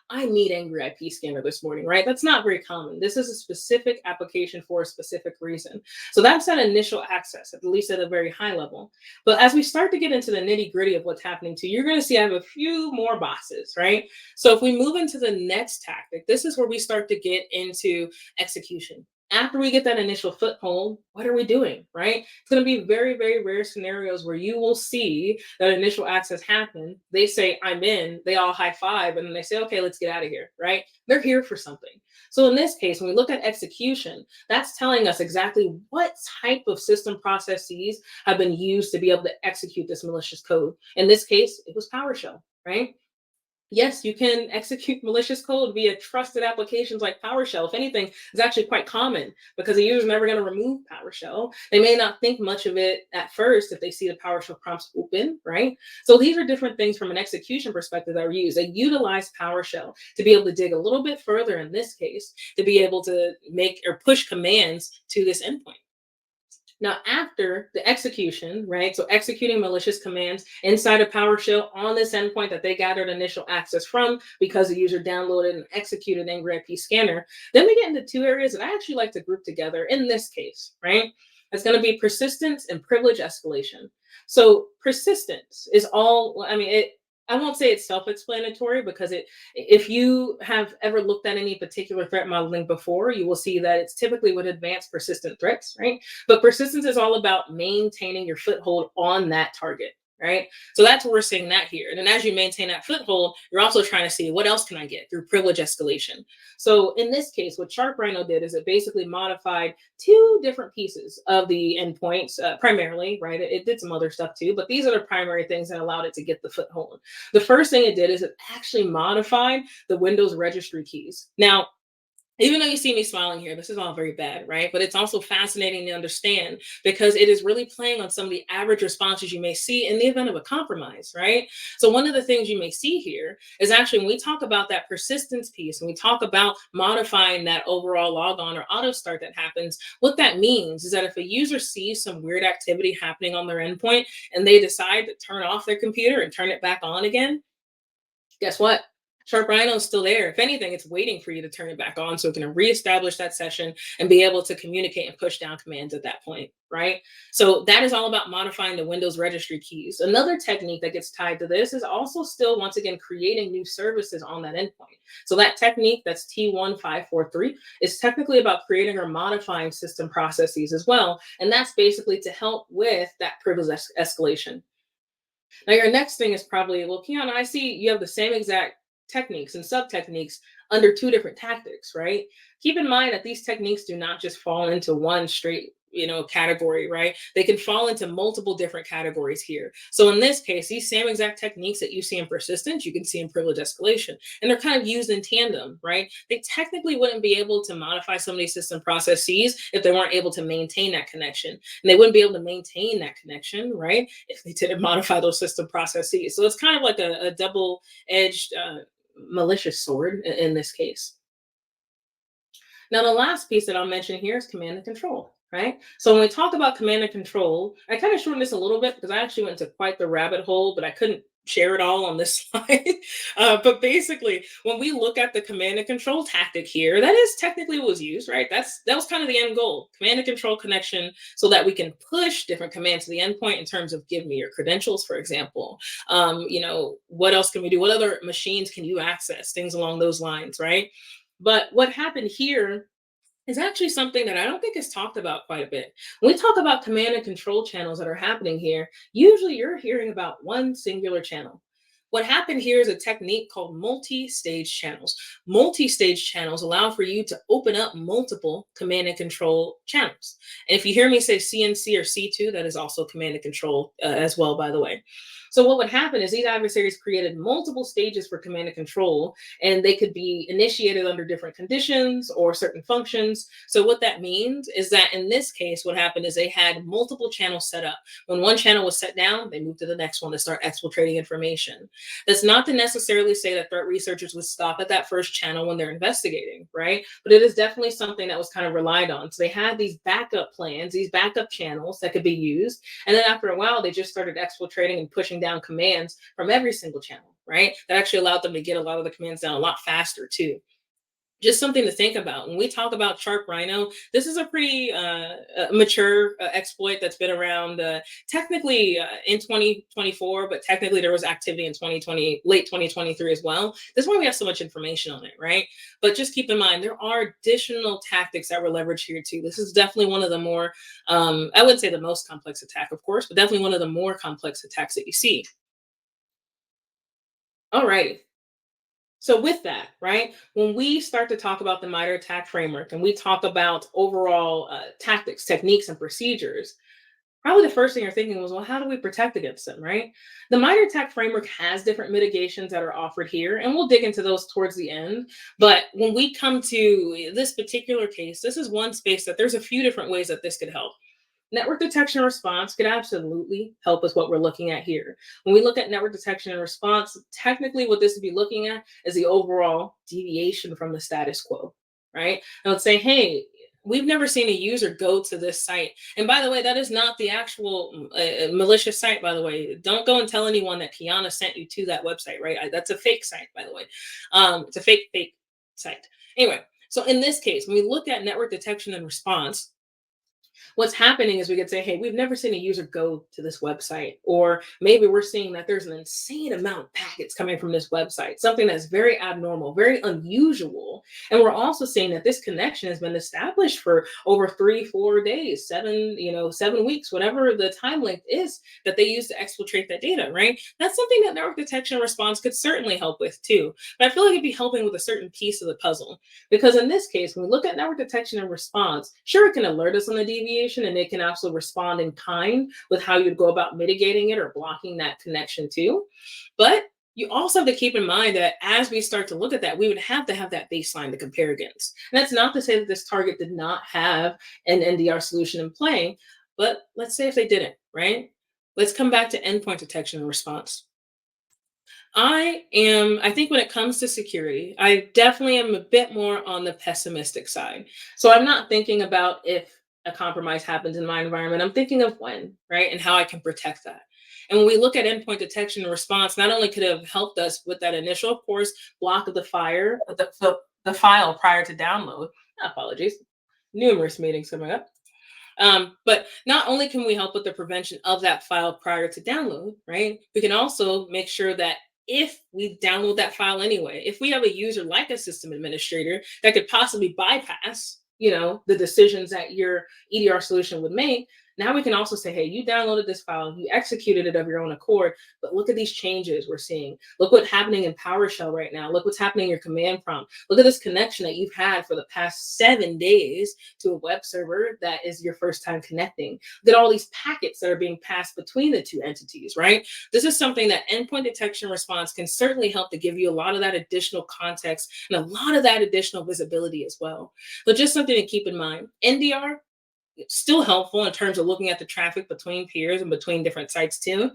I need Angry IP scanner this morning, right? That's not very common. This is a specific application for a specific reason. So that's that initial access, at least at a very high level. But as we start to get into the nitty gritty of what's happening too, you're going to see I have a few more boxes, right? So if we move into the next tactic, this is where we start to get into execution. After we get that initial foothold, what are we doing, right? It's going to be very, very rare scenarios where you will see that initial access happen. They say, I'm in, they all high five, and then they say, okay, let's get out of here, right? They're here for something. So in this case, when we look at execution, that's telling us exactly what type of system processes have been used to be able to execute this malicious code. In this case, it was PowerShell, right? Yes, you can execute malicious code via trusted applications like PowerShell. If anything, it's actually quite common because the user's never going to remove PowerShell. They may not think much of it at first if they see the PowerShell prompts open, right? So these are different things from an execution perspective that are used. They utilize PowerShell to be able to dig a little bit further in this case, to be able to make or push commands to this endpoint. Now, after the execution, right, so executing malicious commands inside of PowerShell on this endpoint that they gathered initial access from because the user downloaded and executed Angry IP scanner, then we get into two areas that I actually like to group together in this case, right? It's going to be persistence and privilege escalation. So persistence is all, I won't say it's self-explanatory because if you have ever looked at any particular threat modeling before, you will see that it's typically with advanced persistent threats, right? But persistence is all about maintaining your foothold on that target, right? So that's what we're seeing that here. And then as you maintain that foothold, you're also trying to see what else can I get through privilege escalation. So in this case, what SharpRhino did is it basically modified two different pieces of the endpoints, primarily, right? It did some other stuff too, but these are the primary things that allowed it to get the foothold. The first thing it did is it actually modified the Windows registry keys. Now, even though you see me smiling here, this is all very bad, right? But it's also fascinating to understand because it is really playing on some of the average responses you may see in the event of a compromise, right? So one of the things you may see here is actually when we talk about that persistence piece and we talk about modifying that overall logon or auto start that happens, what that means is that if a user sees some weird activity happening on their endpoint and they decide to turn off their computer and turn it back on again, guess what? SharpRhino is still there. If anything, it's waiting for you to turn it back on so it can reestablish that session and be able to communicate and push down commands at that point, right? So that is all about modifying the Windows registry keys. Another technique that gets tied to this is also still, once again, creating new services on that endpoint. So that technique, that's T1543, is technically about creating or modifying system processes as well. And that's basically to help with that privilege escalation. Now, your next thing is probably, well, Kiana, I see you have the same exact techniques and sub techniques under two different tactics, right? Keep in mind that these techniques do not just fall into one straight, category, right? They can fall into multiple different categories here. So in this case, these same exact techniques that you see in persistence, you can see in privilege escalation, and they're kind of used in tandem, right? They technically wouldn't be able to modify some of these system processes if they weren't able to maintain that connection, and they wouldn't be able to maintain that connection, right, if they didn't modify those system processes. So it's kind of like a double-edged malicious sword in this case. Now, the last piece that I'll mention here is command and control, right? So when we talk about command and control, I kind of shortened this a little bit because I actually went into quite the rabbit hole, but I couldn't share it all on this slide. But basically, when we look at the command and control tactic here, that is technically what was used, right? That was kind of the end goal, command and control connection, so that we can push different commands to the endpoint in terms of give me your credentials, for example. What else can we do? What other machines can you access? Things along those lines, right? But what happened here is actually something that I don't think is talked about quite a bit. When we talk about command and control channels that are happening here, usually you're hearing about one singular channel. What happened here is a technique called multi-stage channels. Multi-stage channels allow for you to open up multiple command and control channels. And if you hear me say CNC or C2, that is also command and control as well, by the way. So what would happen is these adversaries created multiple stages for command and control, and they could be initiated under different conditions or certain functions. So what that means is that in this case, what happened is they had multiple channels set up. When one channel was set down, they moved to the next one to start exfiltrating information. That's not to necessarily say that threat researchers would stop at that first channel when they're investigating, right? But it is definitely something that was kind of relied on. So they had these backup plans, these backup channels that could be used. And then after a while, they just started exfiltrating and pushing down commands from every single channel, right? That actually allowed them to get a lot of the commands down a lot faster too. Just something to think about. When we talk about SharpRhino, this is a pretty mature exploit that's been around technically in 2024, but technically there was activity in 2020, late 2023 as well. That's why we have so much information on it, right? But just keep in mind, there are additional tactics that were leveraged here too. This is definitely one of the more, I wouldn't say the most complex attack, of course, but definitely one of the more complex attacks that you see. All right. So with that, right, when we start to talk about the MITRE ATT&CK Framework and we talk about overall tactics, techniques, and procedures, probably the first thing you're thinking was, well, how do we protect against them, right? The MITRE ATT&CK Framework has different mitigations that are offered here, and we'll dig into those towards the end. But when we come to this particular case, this is one space that there's a few different ways that this could help. Network detection and response could absolutely help with what we're looking at here. When we look at network detection and response, technically what this would be looking at is the overall deviation from the status quo, right? And let's say, hey, we've never seen a user go to this site. And by the way, that is not the actual malicious site, by the way. Don't go and tell anyone that Kiana sent you to that website, right? That's a fake site, by the way. It's a fake site. Anyway, so in this case, when we look at network detection and response, what's happening is we could say, hey, we've never seen a user go to this website, or maybe we're seeing that there's an insane amount of packets coming from this website, something that's very abnormal, very unusual And we're also seeing that this connection has been established for over 3, 4 days, 7 weeks, whatever the time length is that they use to exfiltrate that data, right? That's something that network detection and response could certainly help with too. But I feel like it'd be helping with a certain piece of the puzzle. Because in this case, when we look at network detection and response, sure, it can alert us on the deviation and it can also respond in kind with how you'd go about mitigating it or blocking that connection too. But you also have to keep in mind that as we start to look at that, we would have to have that baseline to compare against. And that's not to say that this target did not have an NDR solution in play, but let's say if they didn't, right? Let's come back to endpoint detection and response. I think when it comes to security, I definitely am a bit more on the pessimistic side. So I'm not thinking about if a compromise happens in my environment. I'm thinking of when, right? And how I can protect that. And when we look at endpoint detection and response, not only could it have helped us with that initial, of course, block of the file prior to download. Apologies. Numerous meetings coming up. But not only can we help with the prevention of that file prior to download, right? We can also make sure that if we download that file anyway, if we have a user like a system administrator that could possibly bypass, the decisions that your EDR solution would make, now we can also say, hey, you downloaded this file, you executed it of your own accord, but look at these changes we're seeing. Look what's happening in PowerShell right now. Look what's happening in your command prompt. Look at this connection that you've had for the past 7 days to a web server that is your first time connecting. Look at all these packets that are being passed between the two entities, right? This is something that endpoint detection response can certainly help to give you a lot of that additional context and a lot of that additional visibility as well. But just something to keep in mind, NDR, still helpful in terms of looking at the traffic between peers and between different sites too.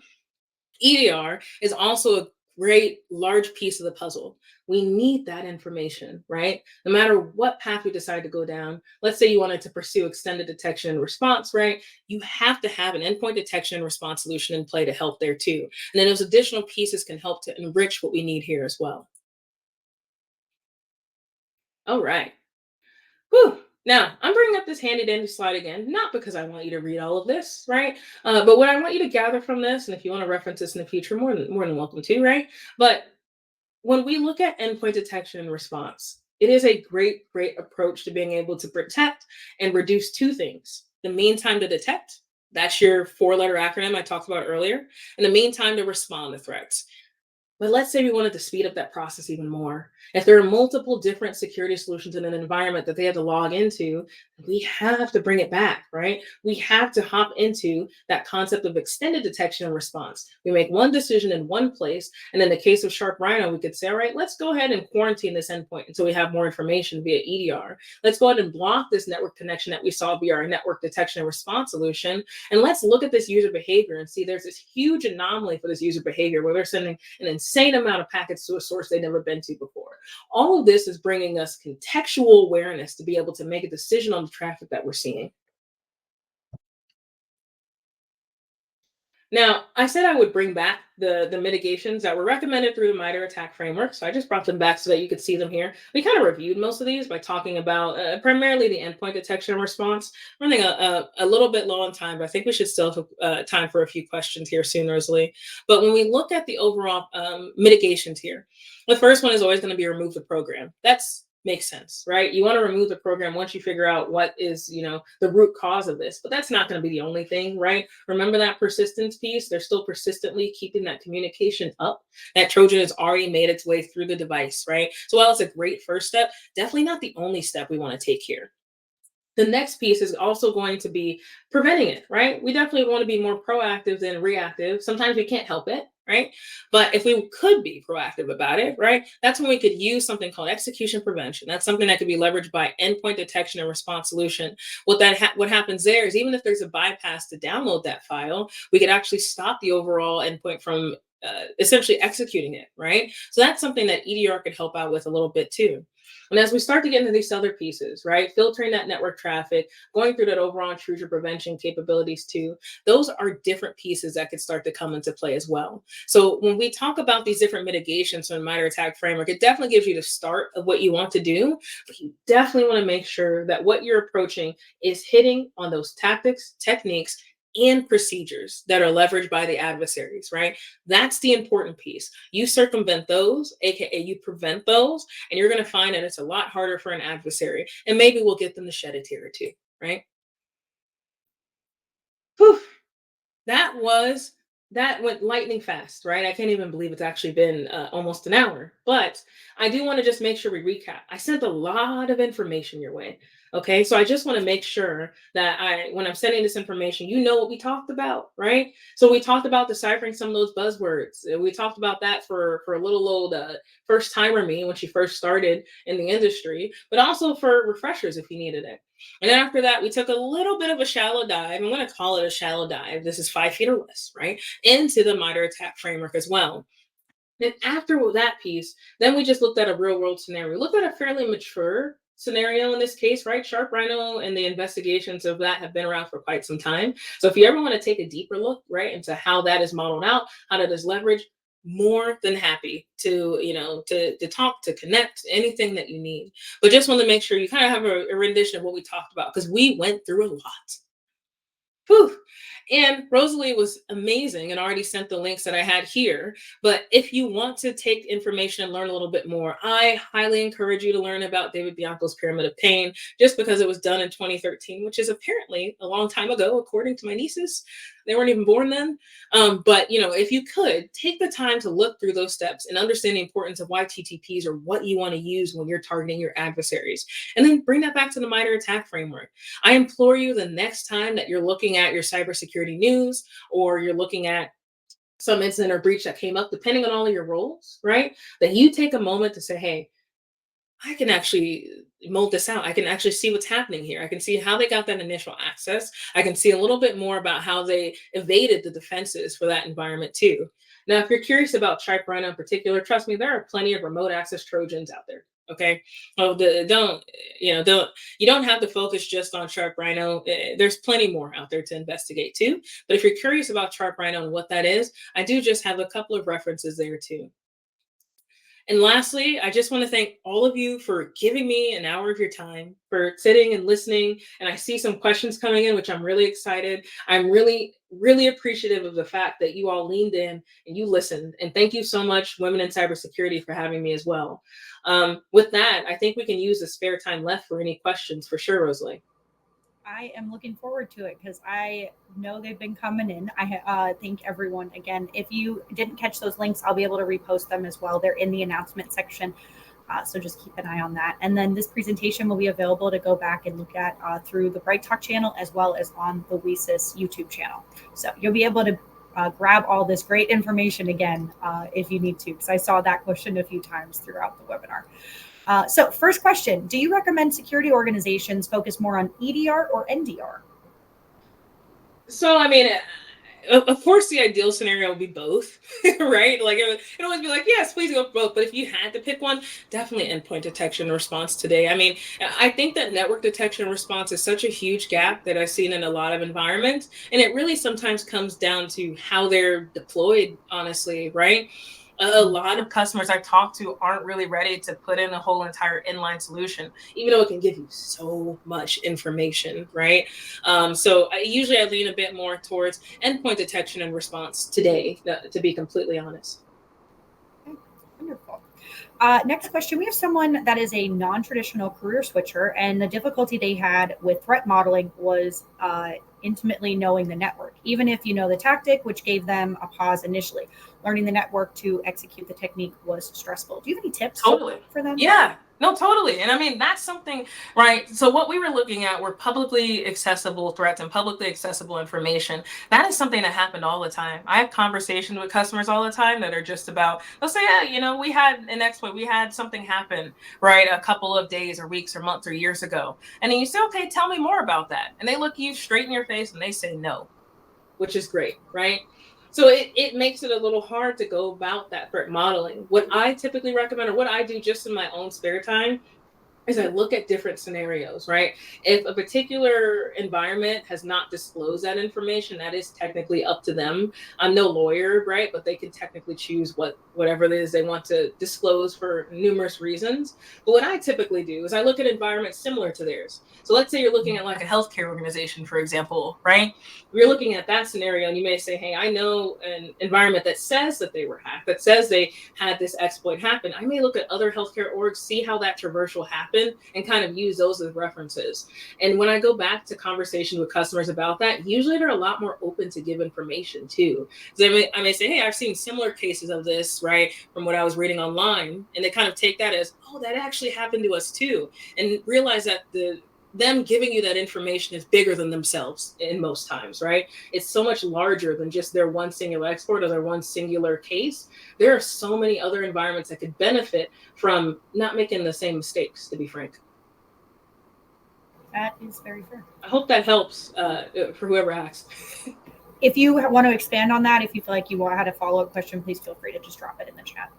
EDR is also a great large piece of the puzzle. We need that information, right? No matter what path we decide to go down, let's say you wanted to pursue extended detection and response, right? You have to have an endpoint detection and response solution in play to help there too. And then those additional pieces can help to enrich what we need here as well. All right. Whew. Now, I'm bringing up this handy dandy slide again, not because I want you to read all of this, right? But what I want you to gather from this, and if you want to reference this in the future, more than welcome to, right? But when we look at endpoint detection and response, it is a great approach to being able to protect and reduce two things: the mean time to detect, that's your 4-letter acronym I talked about earlier, and the mean time to respond to threats. But let's say we wanted to speed up that process even more. If there are multiple different security solutions in an environment that they have to log into, we have to bring it back, right? We have to hop into that concept of extended detection and response. We make one decision in one place. And in the case of SharpRhino, we could say, all right, let's go ahead and quarantine this endpoint until we have more information via EDR. Let's go ahead and block this network connection that we saw via our network detection and response solution. And let's look at this user behavior and see there's this huge anomaly for this user behavior where they're sending an insane amount of packets to a source they've never been to before. All of this is bringing us contextual awareness to be able to make a decision on the traffic that we're seeing. Now, I said I would bring back the mitigations that were recommended through the MITRE ATT&CK Framework. So I just brought them back so that you could see them here. We kind of reviewed most of these by talking about primarily the endpoint detection and response. We're running a little bit low on time, but I think we should still have time for a few questions here soon, Rosalie. But when we look at the overall mitigations here, the first one is always going to be remove the program. That's makes sense, right? You want to remove the program once you figure out what is, the root cause of this, but that's not going to be the only thing, right? Remember that persistence piece. They're still persistently keeping that communication up. That Trojan has already made its way through the device, right? So while it's a great first step, definitely not the only step we want to take here. The next piece is also going to be preventing it, right? We definitely want to be more proactive than reactive. Sometimes we can't help it, right? But if we could be proactive about it, right, that's when we could use something called execution prevention. That's something that could be leveraged by endpoint detection and response solution. What happens there is even if there's a bypass to download that file, we could actually stop the overall endpoint from essentially executing it, right? So that's something that EDR could help out with a little bit too. And as we start to get into these other pieces, right, filtering that network traffic, going through that overall intrusion prevention capabilities too, those are different pieces that could start to come into play as well. So when we talk about these different mitigations from MITRE ATT&CK Framework, it definitely gives you the start of what you want to do, but you definitely want to make sure that what you're approaching is hitting on those tactics, techniques, and procedures that are leveraged by the adversaries, right? That's the important piece. You circumvent those, aka you prevent those, and you're going to find that it's a lot harder for an adversary. And maybe we'll get them to shed a tear or two, right? Whew. That was that went lightning fast, right? I can't even believe it's actually been almost an hour. But I do want to just make sure we recap. I sent a lot of information your way. Okay, so I just want to make sure that when I'm sending this information, you know what we talked about, right? So we talked about deciphering some of those buzzwords. We talked about that for a little old first timer me when she first started in the industry, but also for refreshers if you needed it. And then after that, we took a little bit of a shallow dive. I'm going to call it a shallow dive. This is 5 feet or less, right? Into the MITRE ATT&CK Framework as well. And after that piece, then we just looked at a real world scenario. We looked at a fairly mature scenario in this case, right? SharpRhino and the investigations of that have been around for quite some time. So if you ever want to take a deeper look, right, into how that is modeled out, how that is leveraged, more than happy to to talk, to connect, anything that you need. But just want to make sure you kind of have a rendition of what we talked about because we went through a lot. Whew. And Rosalie was amazing and already sent the links that I had here. But if you want to take information and learn a little bit more, I highly encourage you to learn about David Bianco's Pyramid of Pain, just because it was done in 2013, which is apparently a long time ago, according to my nieces. They weren't even born then. But if you could take the time to look through those steps and understand the importance of why TTPs are what you want to use when you're targeting your adversaries, and then bring that back to the MITRE ATT&CK Framework. I implore you, the next time that you're looking at your cybersecurity news or you're looking at some incident or breach that came up, depending on all of your roles, right? That you take a moment to say, hey, I can actually mold this out. I can actually see what's happening here. I can see how they got that initial access. I can see a little bit more about how they evaded the defenses for that environment too. Now, if you're curious about SharpRhino in particular, trust me, there are plenty of remote access Trojans out there. Okay, well, don't you don't have to focus just on SharpRhino. There's plenty more out there to investigate too. But if you're curious about SharpRhino and what that is, I do just have a couple of references there too. And lastly, I just want to thank all of you for giving me an hour of your time, for sitting and listening. And I see some questions coming in, which I'm really excited. I'm really, really appreciative of the fact that you all leaned in and you listened. And thank you so much, Women in Cybersecurity, for having me as well. With that, I think we can use the spare time left for any questions for sure, Rosalie. I am looking forward to it because I know they've been coming in. I thank everyone again. If you didn't catch those links, I'll be able to repost them as well. They're in the announcement section. So just keep an eye on that. And then this presentation will be available to go back and look at through the Bright Talk channel as well as on the WESIS YouTube channel. So you'll be able to grab all this great information again if you need to, because I saw that question a few times throughout the webinar. So first question, do you recommend security organizations focus more on EDR or NDR? So, I mean, of course, the ideal scenario would be both, right? Like it would always be like, yes, please go for both. But if you had to pick one, definitely endpoint detection response today. I mean, I think that network detection response is such a huge gap that I've seen in a lot of environments. And it really sometimes comes down to how they're deployed, honestly, right? A lot of customers I talk to aren't really ready to put in a whole entire inline solution, even though it can give you so much information, right? So usually I lean a bit more towards endpoint detection and response today, to be completely honest. Okay, wonderful. Next question. We have someone that is a non-traditional career switcher, and the difficulty they had with threat modeling was intimately knowing the network, even if you know the tactic, which gave them a pause initially. Learning the network to execute the technique was stressful. Do you have any tips for them? Yeah, no, totally. And I mean, that's something, right? So what we were looking at were publicly accessible threats and publicly accessible information. That is something that happened all the time. I have conversations with customers all the time that are just about, they'll say, yeah, we had an exploit, we had something happen, right? A couple of days or weeks or months or years ago. And then you say, okay, tell me more about that. And they look you straight in your face and they say no, which is great, right? So it makes it a little hard to go about that threat modeling. What I typically recommend, or what I do just in my own spare time, is I look at different scenarios, right? If a particular environment has not disclosed that information, that is technically up to them. I'm no lawyer, right? But they can technically choose whatever it is they want to disclose for numerous reasons. But what I typically do is I look at environments similar to theirs. So let's say you're looking at like a healthcare organization, for example, right? You're looking at that scenario and you may say, hey, I know an environment that says that they were hacked, that says they had this exploit happen. I may look at other healthcare orgs, see how that traversal happened, and kind of use those as references. And when I go back to conversations with customers about that, usually they're a lot more open to give information too. So I may say, hey, I've seen similar cases of this, right, from what I was reading online. And they kind of take that as, oh, that actually happened to us too. And realize that them giving you that information is bigger than themselves in most times, right? It's so much larger than just their one singular export or their one singular case. There are so many other environments that could benefit from not making the same mistakes, to be frank. That is very fair. I hope that helps for whoever asked. If you want to expand on that, if you feel like you had a follow-up question, please feel free to just drop it in the chat.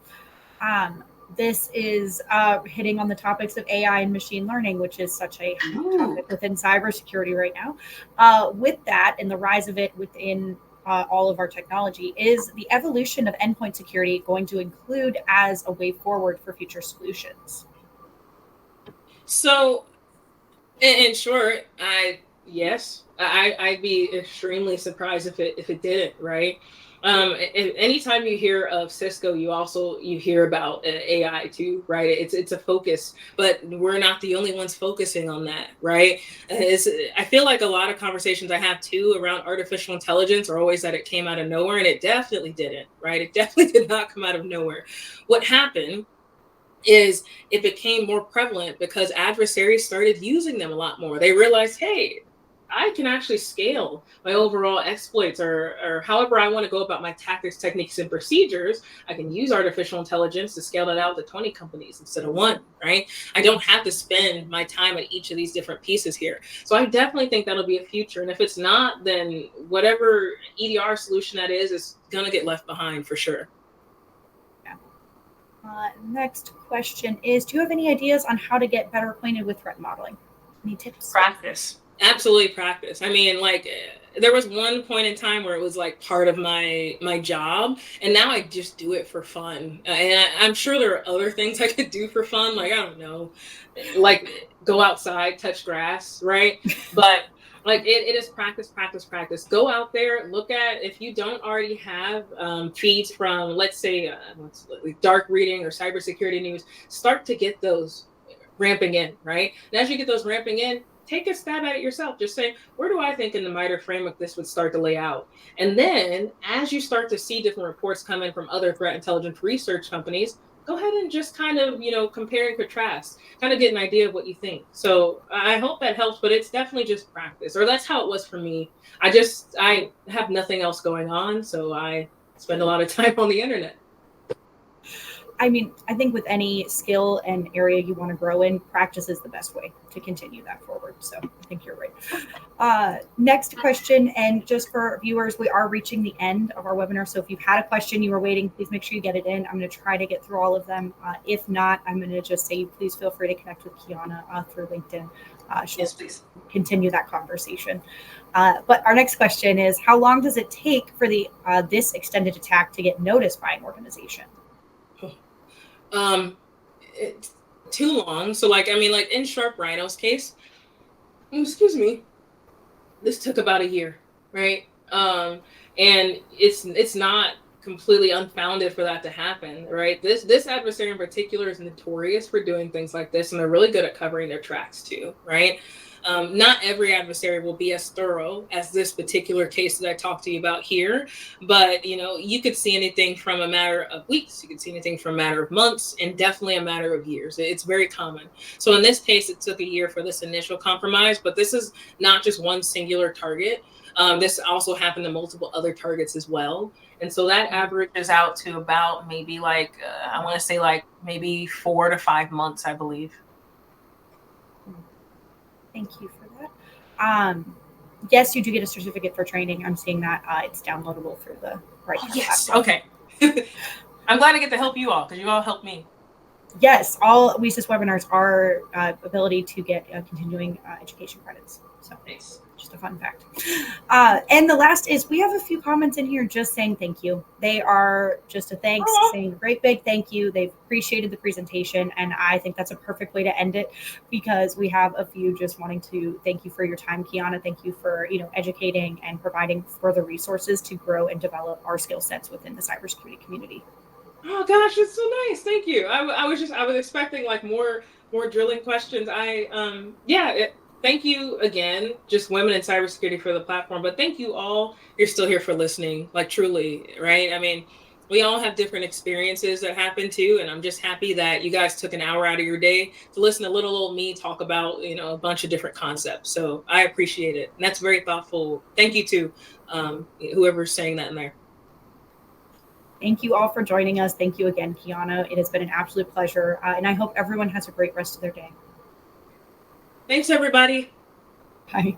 This is hitting on the topics of AI and machine learning, which is such a hot topic within cybersecurity right now. With that and the rise of it within all of our technology, is the evolution of endpoint security going to include as a way forward for future solutions? So, in short, yes, I'd be extremely surprised if it didn't, right? Anytime you hear of Cisco, you hear about AI too, right? It's a focus, but we're not the only ones focusing on that, right? I feel like a lot of conversations I have too around artificial intelligence are always that it came out of nowhere, and it definitely didn't, right? It definitely did not come out of nowhere. What happened is it became more prevalent because adversaries started using them a lot more. They realized, hey, I can actually scale my overall exploits or however I want to go about my tactics, techniques, and procedures. I can use artificial intelligence to scale that out to 20 companies instead of one, right? I don't have to spend my time at each of these different pieces here. So I definitely think that'll be a future. And if it's not, then whatever EDR solution that is going to get left behind for sure. Next question is, do you have any ideas on how to get better acquainted with threat modeling? Any tips? Practice. Absolutely practice. I mean, like there was one point in time where it was like part of my job, and now I just do it for fun. And I'm sure there are other things I could do for fun, like I don't know, like go outside, touch grass, right? But like it is practice, practice, practice. Go out there, look at, if you don't already have feeds from, let's say, dark reading or cybersecurity news, start to get those ramping in, right? And as you get those ramping in, take a stab at it yourself. Just say, where do I think in the MITRE framework this would start to lay out? And then as you start to see different reports come in from other threat intelligence research companies, go ahead and just kind of, compare and contrast, kind of get an idea of what you think. So I hope that helps, but it's definitely just practice, or that's how it was for me. I have nothing else going on, so I spend a lot of time on the internet. I mean, I think with any skill and area you want to grow in, practice is the best way to continue that forward. So I think you're right. Next question, and just for viewers, we are reaching the end of our webinar. So if you've had a question you were waiting, please make sure you get it in. I'm going to try to get through all of them. If not, I'm going to just say, please feel free to connect with Kiana through LinkedIn. Yes, please. Continue that conversation. But our next question is, how long does it take for this extended attack to get noticed by an organization? It's too long. So like in SharpRhino's case, excuse me, this took about a year, right? And it's not completely unfounded for that to happen, right? This adversary in particular is notorious for doing things like this, and they're really good at covering their tracks too, right? Not every adversary will be as thorough as this particular case that I talked to you about here, but you could see anything from a matter of weeks, you could see anything from a matter of months, and definitely a matter of years. It's very common. So in this case, it took a year for this initial compromise, but this is not just one singular target. This also happened to multiple other targets as well. And so that averages out to about maybe I want to say maybe 4 to 5 months, I believe. Thank you for that. Yes, you do get a certificate for training. I'm seeing that it's downloadable through the right. Oh, yes. Okay. I'm glad I get to help you all because you all helped me. Yes, all WESIS webinars are ability to get continuing education credits. So Nice. just a fun fact. And the last is we have a few comments in here just saying thank you. They are just a thanks, saying a great big thank you. They've appreciated the presentation, and I think that's a perfect way to end it because we have a few just wanting to thank you for your time, Kiana. Thank you for educating and providing further resources to grow and develop our skill sets within the cybersecurity community. Oh gosh, it's so nice. Thank you. I was expecting like more drilling questions. Thank you again, just Women in Cybersecurity for the platform. But thank you all. You're still here for listening, like truly, right? I mean, we all have different experiences that happen too, and I'm just happy that you guys took an hour out of your day to listen to little old me talk about a bunch of different concepts. So I appreciate it, and that's very thoughtful. Thank you to whoever's saying that in there. Thank you all for joining us. Thank you again, Kiana. It has been an absolute pleasure, and I hope everyone has a great rest of their day. Thanks, everybody. Bye.